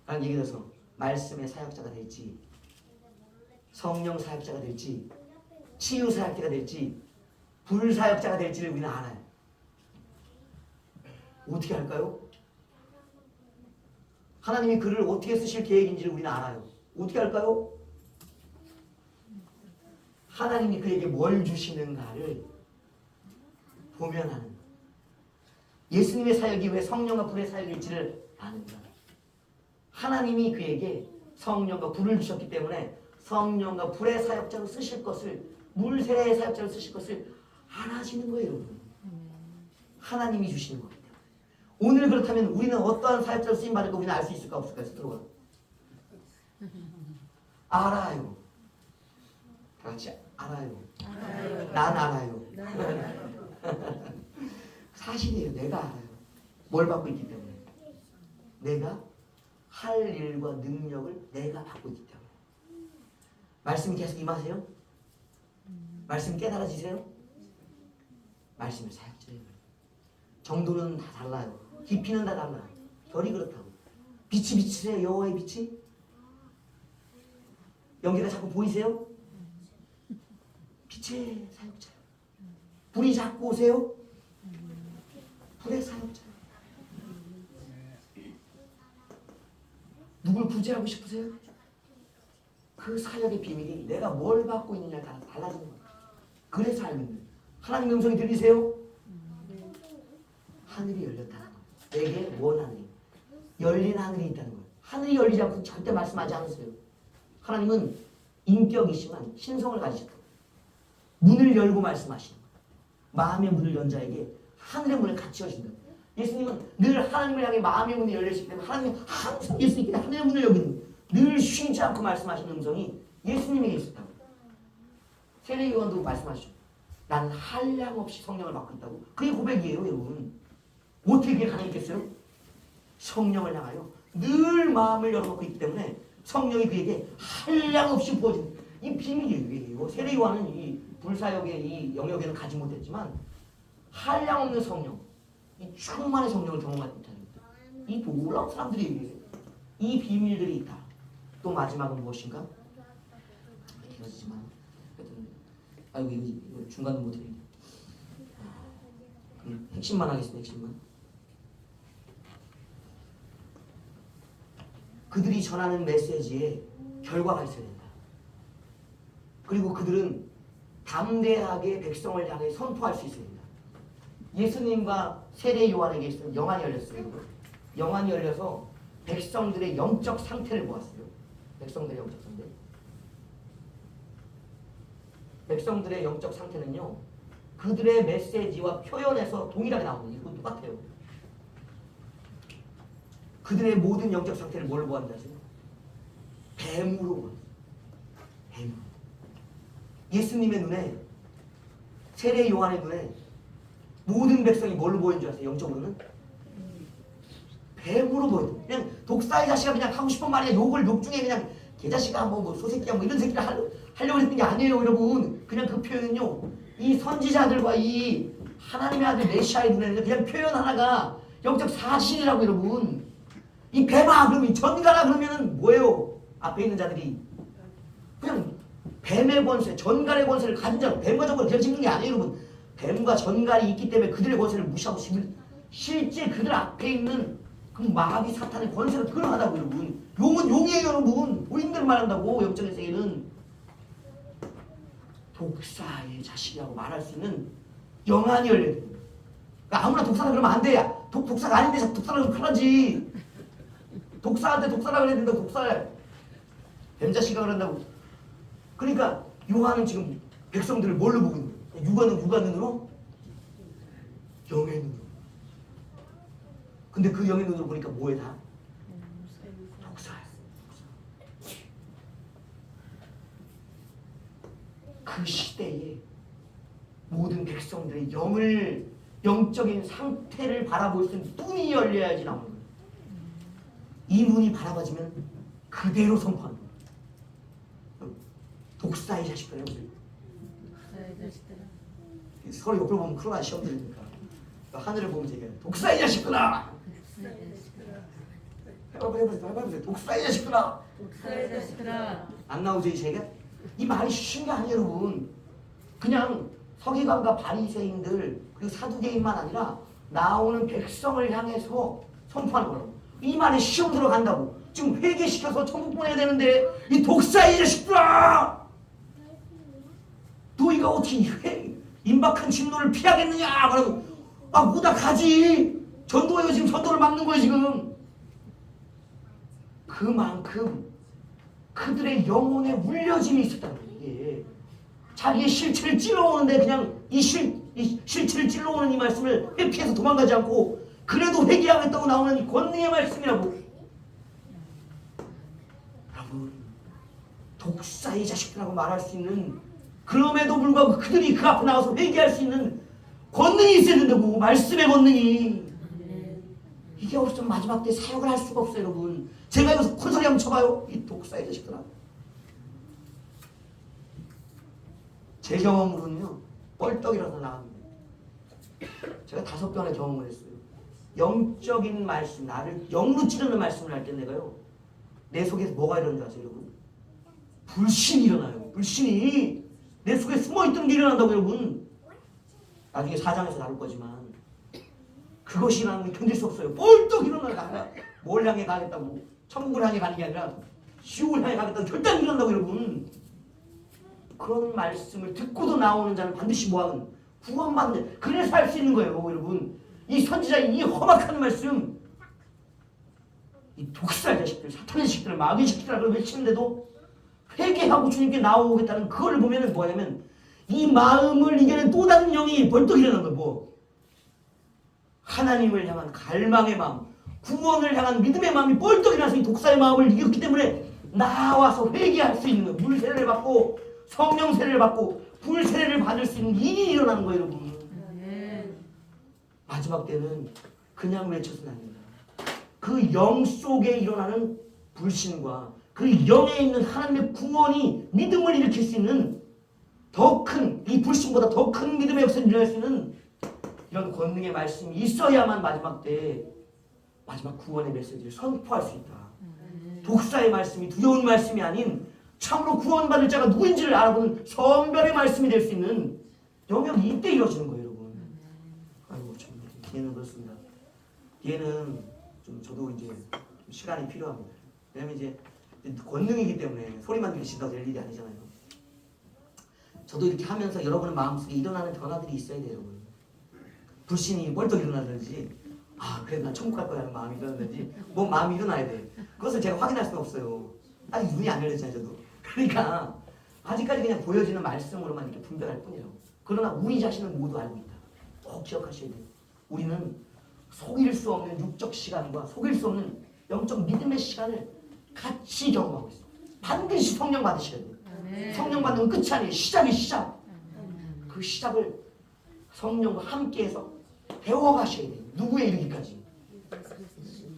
라는 얘기 들어서 말씀의 사역자가 될지, 성령 사역자가 될지, 치유 사역자가 될지, 불 사역자가 될지를 우리는 알아요. 어떻게 할까요? 하나님이 그를 어떻게 쓰실 계획인지를 우리는 알아요. 어떻게 할까요? 하나님이 그에게 뭘 주시는가를 보면 하는 거예요. 예수님의 사역이 왜 성령과 불의 사역일지를 아는 거예요. 하나님이 그에게 성령과 불을 주셨기 때문에 성령과 불의 사역자로 쓰실 것을, 물세례의 사역자로 쓰실 것을 알아지는 거예요, 여러분. 하나님이 주시는 거기 때문에. 오늘 그렇다면 우리는 어떠한 사역자로 쓰임받을까 우리는 알 수 있을까 없을까 해서 들어가. 알아요. 다 같이 알아요. 난 알아요. 사실이에요. 내가 알아요. 뭘 받고 있기 때문에. 내가 할 일과 능력을 내가 받고 있기 때문에. 말씀이 계속 임하세요? 말씀 깨달아지세요? 말씀의 사역자예요. 정도는 다 달라요. 깊이는 다 달라요. 별이 그렇다고. 빛이 비치세요? 여호와의 빛이? 연기가 자꾸 보이세요? 빛의 사역자예요. 불이 자꾸 오세요? 불의 사역자예요. 누굴 구제하고 싶으세요? 그 사역의 비밀이 내가 뭘 받고 있느냐에 따라 달라지는 거예요. 그래서 알면 돼요. 하나님의 음성이 들리세요? 하늘이 열렸다는 거예요. 내게 원하는 열린 하늘이 있다는 거예요. 하늘이 열리지 않고 절대 말씀하지 않으세요. 하나님은 인격이시만 신성을 가지셨다. 문을 열고 말씀하시는 거예요. 마음의 문을 연 자에게 하늘의 문을 같이 여신다. 예수님은 늘 하나님을 향해 마음의 문이 열려있기 때문에 하나님은 항상 예수님께 하늘의 문을 여기는 거예요. 늘 쉬지 않고 말씀하시는 음성이 예수님에게 있었다고. 세례요한도 말씀하시죠. 나는 한량없이 성령을 받고 있다고. 그게 고백이에요, 여러분. 어떻게 그게 가능했겠어요? 성령을 향하여 늘 마음을 열어놓고 있기 때문에 성령이 그에게 한량없이 부어지는 이 비밀이에요. 세례요한은 이 불사역의 이 영역에는 가지 못했지만 한량없는 성령, 이 충만의 성령을 경험하지 못하는 이 놀라운 사람들이 이 비밀들이 있다. 또 마지막은 무엇인가? 길어지지만 아이고 이거 중간은 못해. 핵심만 하겠습니다. 핵심만. 그들이 전하는 메시지에 결과가 있어야 된다. 그리고 그들은 담대하게 백성을 향해 선포할 수 있어야 된다. 예수님과 세례 요한에게 있어서 영안이 열렸어요. 영안이 열려서 백성들의 영적 상태를 보았어요. 백성들의 영적 상태. 백성들의 영적 상태는요, 그들의 메시지와 표현에서 동일하게 나옵니다. 이건 똑같아요. 그들의 모든 영적 상태를 뭘 보았는지 아세요? 뱀으로 보았어요. 뱀. 예수님의 눈에, 세례 요한의 눈에 모든 백성이 뭘로 보이는 줄 아세요? 영적으로는? 뱀으로 보여요. 그냥 독사의 자식아 그냥 하고 싶은 말이야. 욕 중에 그냥 개자식아 뭐 소새끼야 뭐 이런 새끼를 하려고 했던 게 아니에요, 여러분. 그냥 그 표현은요, 이 선지자들과 이 하나님의 아들 메시아의 눈에는 그냥 표현 하나가 영적 사실이라고, 여러분. 이 뱀아 그러면 전가라 그러면은 뭐예요? 앞에 있는 자들이 그냥 뱀의 권세, 전갈의 권세를 가진 자로 뱀과 전갈을 그냥 찍는 게 아니에요, 여러분. 뱀과 전갈이 있기 때문에 그들의 권세를 무시하고 실제 그들 앞에 있는 그 마귀 사탄의 권세를 끌어가다고, 여러분. 용은 용이에요, 여러분. 보인대로 말한다고. 영적인 세계는 독사의 자식이라고 말할 수 있는 영안이 열려야 됩니다. 그러니까 아무나 독사라 그러면 안 돼. 독사가 아닌데 독사라 그러면 편하지. 독사한테 독사라 그래야 된다고. 독사를 뱀자식이라 그런다고 그러니까 요한은 지금 백성들을 뭘로 보고 있는 거예요? 누가 눈으로? 영의 눈으로. 근데 그 영의 눈으로 보니까 뭐에 다? 독사였어요. 그 시대에 모든 백성들의 영적인 상태를 바라볼 수 있는 눈이 열려야지 나오는 거예요. 이 눈이 바라봐지면 그대로 선포하는 거예요. 독사의 자식들. 서로 옆으로 보면 큰일 나, 시험 들으니까. 하늘을 보면서 얘기해요. 독사의 자식들아! 해봐보세요. 독사의 자식들아! 안 나오죠, 이 세계? 이 말이 쉬운 게 아니에요, 여러분. 그냥 서기관과 바리새인들 그리고 사두개인만 아니라 나오는 백성을 향해서 선포하는 거라고. 이 말에 시험 들어간다고. 지금 회개시켜서 천국 보내야 되는데 이 독사의 자식들아! 너희가 어떻게 임박한 진노를 피하겠느냐? 그러고 오다 가지. 전도해요. 지금 전도를 막는 거예요, 지금. 그만큼 그들의 영혼에 울려짐이 있었다는 거예요. 자기의 실체를 찔러오는데 그냥 이 실체를 찔러오는 이 말씀을 회피해서 도망가지 않고 그래도 회개하겠다고 나오는 이 권능의 말씀이라고. 여러분, 독사의 자식들하고 말할 수 있는, 그럼에도 불구하고 그들이 그 앞에 나와서 회개할 수 있는 권능이 있어야 된다고. 말씀의 권능이. 이게 없으면 마지막 때 사역을 할 수가 없어요, 여러분. 제가 여기서 콘소리 한번 쳐봐요. 이 독사의 자식들아. 제 경험으로는요, 뻘떡 일어서 나갑니다. 제가 5번의 경험을 했어요. 영적인 말씀, 나를 영으로 찌르는 말씀을 할 때 내가요, 내 속에서 뭐가 일어나는지 아세요, 여러분? 불신이 일어나요. 불신이 내 속에 숨어있던 게 일어난다고, 여러분. 나중에 4장에서 나올 거지만 그것이 일어나면 견딜 수 없어요. 뻘떡 일어나다가 뭘 향해 가겠다고, 천국을 향해 가는 게 아니라 시옥을 향해 가겠다고 결단이 일어난다고, 여러분. 그런 말씀을 듣고도 나오는 자는 반드시 뭐하는? 구원받는. 그래서 할 수 있는 거예요, 여러분. 이 선지자의 이 험악한 말씀, 이 독사의 자식들, 사탄의 자식들, 마귀의 자식들을 외치는데도 회개하고 주님께 나오겠다는 그걸 보면은 뭐냐면 이 마음을 이겨낸 또 다른 영이 벌떡 일어나는 거예요. 뭐? 하나님을 향한 갈망의 마음, 구원을 향한 믿음의 마음이 벌떡 일어나서 이 독사의 마음을 이겼기 때문에 나와서 회개할 수 있는 거예요. 물 세례를 받고 성령 세례를 받고 불 세례를 받을 수 있는 일이 일어나는 거예요, 여러분. 마지막 때는 그냥 외쳐서는 안 됩니다. 그 영 속에 일어나는 불신과 그 영에 있는 하나님의 구원이 믿음을 일으킬 수 있는 더 큰, 이 불신보다 더 큰 믿음의 역사를 일어날 수 있는 이런 권능의 말씀이 있어야만 마지막 때 마지막 구원의 메시지를 선포할 수 있다. 독사의 말씀이 두려운 말씀이 아닌 참으로 구원받을 자가 누구인지를 알아보는 선별의 말씀이 될 수 있는 영역이 이때 이루어지는 거예요, 여러분. 아이고 참, 뒤에는 그렇습니다. 뒤에는 좀 저도 이제 좀 시간이 필요합니다. 왜냐면 이제 권능이기 때문에 소리만 들으신다고 될 일이 아니잖아요. 저도 이렇게 하면서 여러분의 마음속에 일어나는 변화들이 있어야 돼요, 여러분. 불신이 벌떡 일어나든지, 그래 난 천국 갈 거야 하는 마음이 일어나든지, 뭐 마음이 일어나야 돼. 그것을 제가 확인할 수는 없어요. 아직 눈이 안 열렸잖아요, 저도. 그러니까 아직까지 그냥 보여지는 말씀으로만 이렇게 분별할 뿐이라고. 그러나 우리 자신은 모두 알고 있다. 꼭 기억하셔야 돼요. 우리는 속일 수 없는 육적 시간과 속일 수 없는 영적 믿음의 시간을 같이 경험하고 있어요. 반드시 성령 받으셔야 돼요. 성령 받는 건 끝이 아니에요. 시작이 시작. 그 시작을 성령과 함께해서 배워가셔야 돼요. 누구에 이르기까지?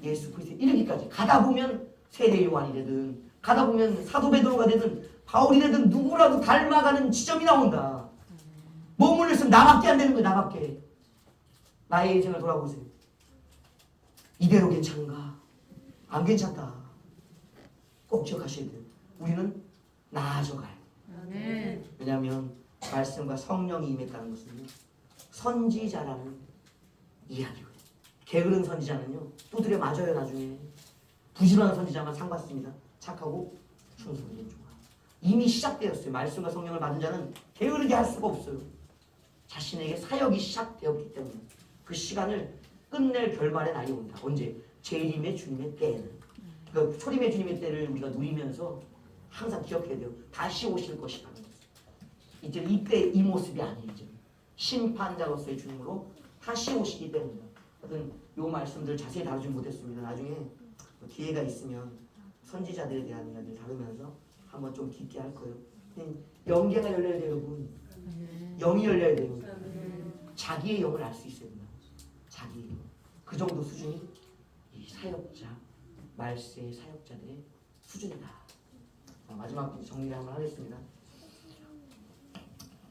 예수 그리스도에 이르기까지. 가다 보면 세례 요한이 되든, 가다 보면 사도 베드로가 되든, 바울이 되든 누구라도 닮아가는 지점이 나온다. 머물러 있으면 나밖에 안 되는 거예요. 나밖에. 나의 인생을 돌아보세요. 이대로 괜찮은가? 안 괜찮다. 꼭 기억하셔야 돼요. 우리는 나아져가요. 왜냐하면 말씀과 성령이 임했다는 것은 선지자라는 이야기예요. 게으른 선지자는요, 두드려 맞아요. 나중에 부지런한 선지자만 상 받습니다. 착하고 충성된 종아. 이미 시작되었어요. 말씀과 성령을 받은 자는 게으르게 할 수가 없어요. 자신에게 사역이 시작되었기 때문에 그 시간을 끝낼 결말의 날이 온다. 언제? 재림의 주님의 때에는. 그러니까 초림의 주님의 때를 우리가 누리면서 항상 기억해야 돼요. 다시 오실 것이다. 이제 이때 이 모습이 아니에요. 이제 심판자로서의 주님으로 다시 오시기 때문이다. 하여튼 요 말씀들 자세히 다루지 못했습니다. 나중에 기회가 있으면 선지자들에 대한 이야기를 다루면서 한번 좀 깊게 할 거예요. 영계가 열려야 돼요, 여러분. 영이 열려야 돼요. 자기의 영을 알 수 있어야 된다. 자기의 영. 그 정도 수준이 이 사역자, 말세의 사역자들의 수준이다. 마지막 정리를 한번 하겠습니다.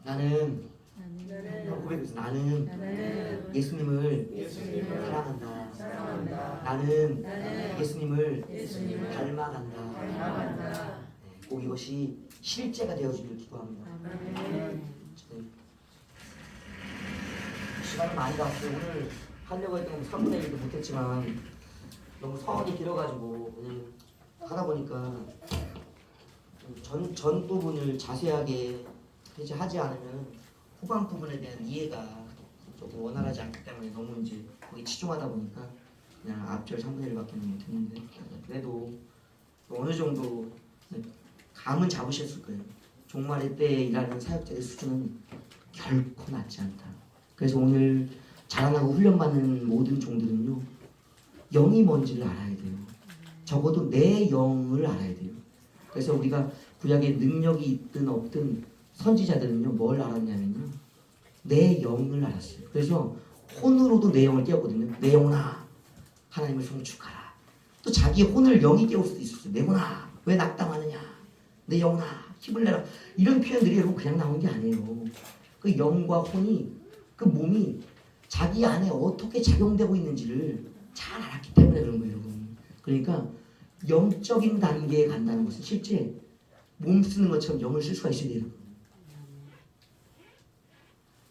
나는 고백해서 나는 예수님을 사랑한다. 나는 예수님을 닮아간다. 꼭 이것이 실제가 되어지기를 기도합니다. 시간이 많이 갔어요. 오늘 하려고 했던 3분의 1도 못했지만 너무 서원이 길어가지고 그냥 하다 보니까 전 부분을 자세하게 하지 않으면 후반 부분에 대한 이해가 조금 원활하지 않기 때문에 너무 이제 거기 치중하다 보니까 그냥 앞절 3분의 1밖에 못했는데 그래도 어느 정도 감은 잡으셨을 거예요. 종말의 때에 일하는 사역자의 수준은 결코 낮지 않다. 그래서 오늘 자라나고 훈련받는 모든 종들은요, 영이 뭔지를 알아야 돼요. 적어도 내 영을 알아야 돼요. 그래서 우리가 구약에 능력이 있든 없든 선지자들은요, 뭘 알았냐면요, 내 영을 알았어요. 그래서 혼으로도 내 영을 깨웠거든요. 내 영혼아, 하나님을 송축하라. 또 자기 혼을 영이 깨울 수도 있었어요. 내 영혼아, 왜 낙담하느냐? 내 영혼아, 힘을 내라. 이런 표현들이 여러분 그냥 나온 게 아니에요. 그 영과 혼이, 그 몸이 자기 안에 어떻게 작용되고 있는지를 잘 알았기 때문에 그런 거예요, 여러분. 그러니까 영적인 단계에 간다는 것은 실제 몸 쓰는 것처럼 영을 쓸 수가 있어야 돼요.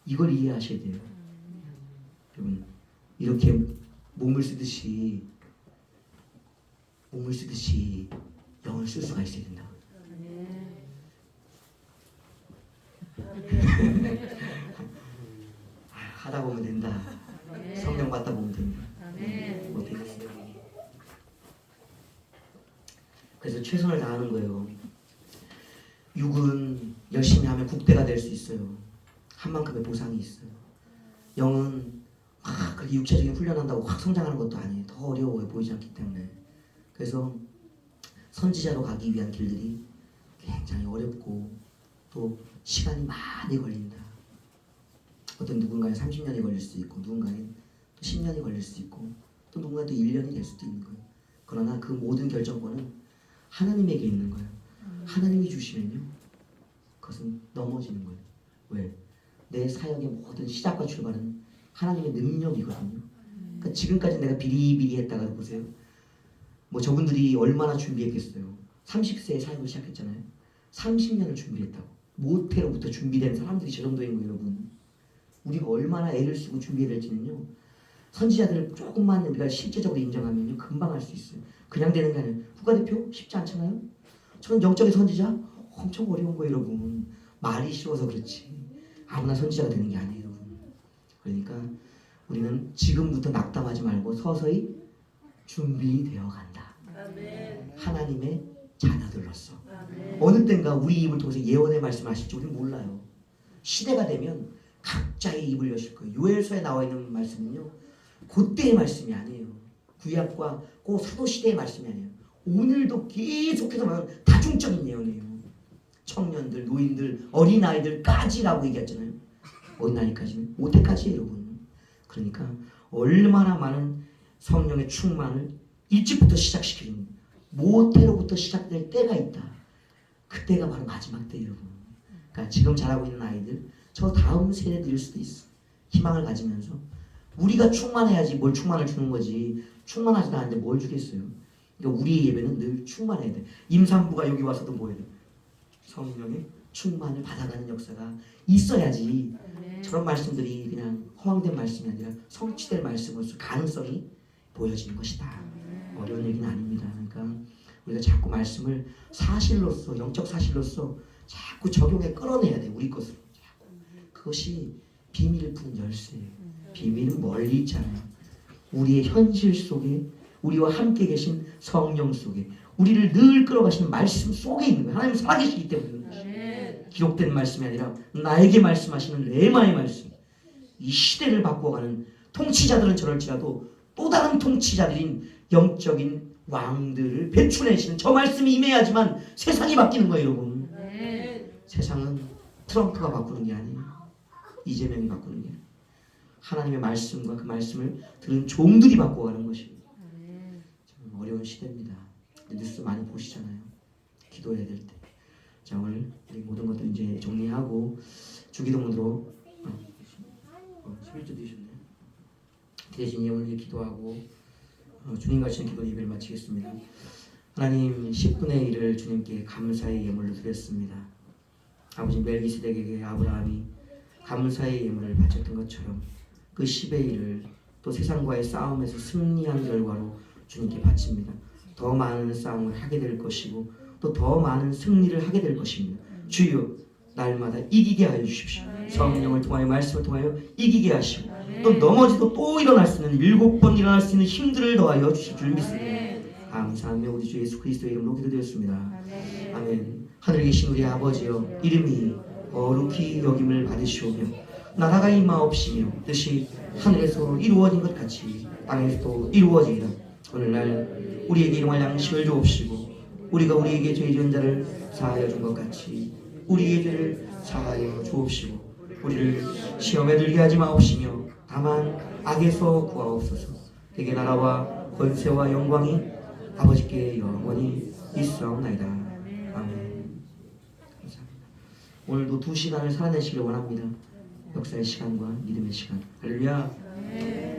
이걸 이해하셔야 돼요. 여러분, 이렇게 몸을 쓰듯이 영을 쓸 수가 있어야 된다. 하다 보면 된다. 성령 받다 보면 된다. 못되겠어요. 그래서 최선을 다하는 거예요. 육은 열심히 하면 국대가 될 수 있어요. 한 만큼의 보상이 있어요. 영은 막 그렇게 육체적인 훈련한다고 확 성장하는 것도 아니에요. 더 어려워요. 보이지 않기 때문에. 그래서 선지자로 가기 위한 길들이 굉장히 어렵고 또 시간이 많이 걸린다. 어떤 누군가는 30년이 걸릴 수도 있고 누군가는 또 10년이 걸릴 수도 있고 또 누군가는 또 1년이 될 수도 있는 거예요. 그러나 그 모든 결정권은 하나님에게 있는 거예요. 하나님이 주시면요, 그것은 넘어지는 거예요. 왜? 내 사역의 모든 시작과 출발은 하나님의 능력이거든요. 그러니까 지금까지 내가 비리비리 했다가도 보세요. 뭐 저분들이 얼마나 준비했겠어요. 30세에 사역을 시작했잖아요. 30년을 준비했다고. 모태로부터 준비된 사람들이 저 정도인 거예요, 여러분. 우리가 얼마나 애를 쓰고 준비해야 될지는요, 선지자들을 조금만 우리가 실제적으로 인정하면요, 금방 할 수 있어요. 그냥 되는 게 아니에요. 국가대표 쉽지 않잖아요. 저는 영적인 선지자 엄청 어려운 거예요, 여러분. 말이 쉬워서 그렇지 아무나 선지자가 되는 게 아니에요, 여러분. 그러니까 우리는 지금부터 낙담하지 말고 서서히 준비되어 간다. 아멘. 하나님의 자녀들로서. 아멘. 어느 땐가 우리 입을 통해서 예언의 말씀을 하실지 우리는 몰라요. 시대가 되면 각자의 입을 여실 거예요. 요엘서에 나와 있는 말씀은요, 그때의 말씀이 아니에요. 구약과 그 사도시대의 말씀이 아니에요. 오늘도 계속해서 말하는 다중적인 예언이에요. 청년들, 노인들, 어린아이들까지라고 얘기했잖아요. 어린아이까지는 모태까지예요, 여러분. 그러니까 얼마나 많은 성령의 충만을 일찍부터 시작시키는, 모태로부터 시작될 때가 있다. 그때가 바로 마지막 때예요, 여러분. 그러니까 지금 자라고 있는 아이들, 저 다음 세대들일 수도 있어. 희망을 가지면서 우리가 충만해야지 뭘 충만을 주는 거지. 충만하지도 않은데 뭘 주겠어요. 그러니까 우리의 예배는 늘 충만해야 돼. 임산부가 여기 와서도 뭐 해야 돼? 성령의 충만을 받아가는 역사가 있어야지. 저런 말씀들이 그냥 허황된 말씀이 아니라 성취될 말씀으로서 가능성이 보여지는 것이다. 어려운 얘기는 아닙니다. 그러니까 우리가 자꾸 말씀을 사실로서, 영적 사실로서 자꾸 적용해 끌어내야 돼. 우리 것으로. 그것이 비밀을 푸는 열쇠예요. 비밀은 멀리 있잖아요. 우리의 현실 속에 우리와 함께 계신 성령 속에 우리를 늘 끌어가시는 말씀 속에 있는 거예요. 하나님 살아계시기 때문에 기록된 말씀이 아니라 나에게 말씀하시는 레마의 말씀. 이 시대를 바꿔가는 통치자들은 저럴지라도 또 다른 통치자들인 영적인 왕들을 배출해내시는 저 말씀이 임해야지만 세상이 바뀌는 거예요, 여러분. 세상은 트럼프가 바꾸는 게 아니에요. 이재명이 바꾸는 게 아니에요. 하나님의 말씀과 그 말씀을 들은 종들이 바꿔가는 것입니다. 참 어려운 시대입니다. 뉴스 많이 보시잖아요. 기도해야 될 때. 자, 오늘 우리 모든 것들 이제 정리하고 주기도문으로 11주 되셨네요. 대신 오늘 기도하고 주님 가시는 기도 예배를 마치겠습니다. 하나님 10분의 1을 주님께 감사의 예물로 드렸습니다. 아버지 멜기세덱에게 아브라함이 감사의 예물을 바쳤던 것처럼 그 10의 1을 또 세상과의 싸움에서 승리한 결과로 주님께 바칩니다. 더 많은 싸움을 하게 될 것이고 또 더 많은 승리를 하게 될 것입니다. 주여 날마다 이기게 하여 주십시오. 성령을 통하여 말씀을 통하여 이기게 하시고 또 넘어지도 또 일어날 수 있는 7번 일어날 수 있는 힘들을 더하여 주실 줄 믿습니다. 감사하며 우리 주 예수 그리스도의 이름으로 기도드렸습니다. 아멘. 하늘에 계신 우리 아버지여 이름이 거룩히 여김을 받으시오며 나라가 임하옵시며 뜻이 하늘에서 이루어진 것 같이 땅에서도 이루어지리라. 오늘날 우리에게 일용할 양식을 주옵시고 우리가 우리에게 죄 지은 자를 사하여 준 것 같이 우리의 죄를 사하여 주옵시고 우리를 시험에 들게 하지 마옵시며 다만 악에서 구하옵소서. 대개 나라와 권세와 영광이 아버지께 영원히 있사옵나이다. 아멘. 감사합니다. 오늘도 2시간을 살아내시길 원합니다. 역사의 시간과 믿음의 시간. 할렐루야.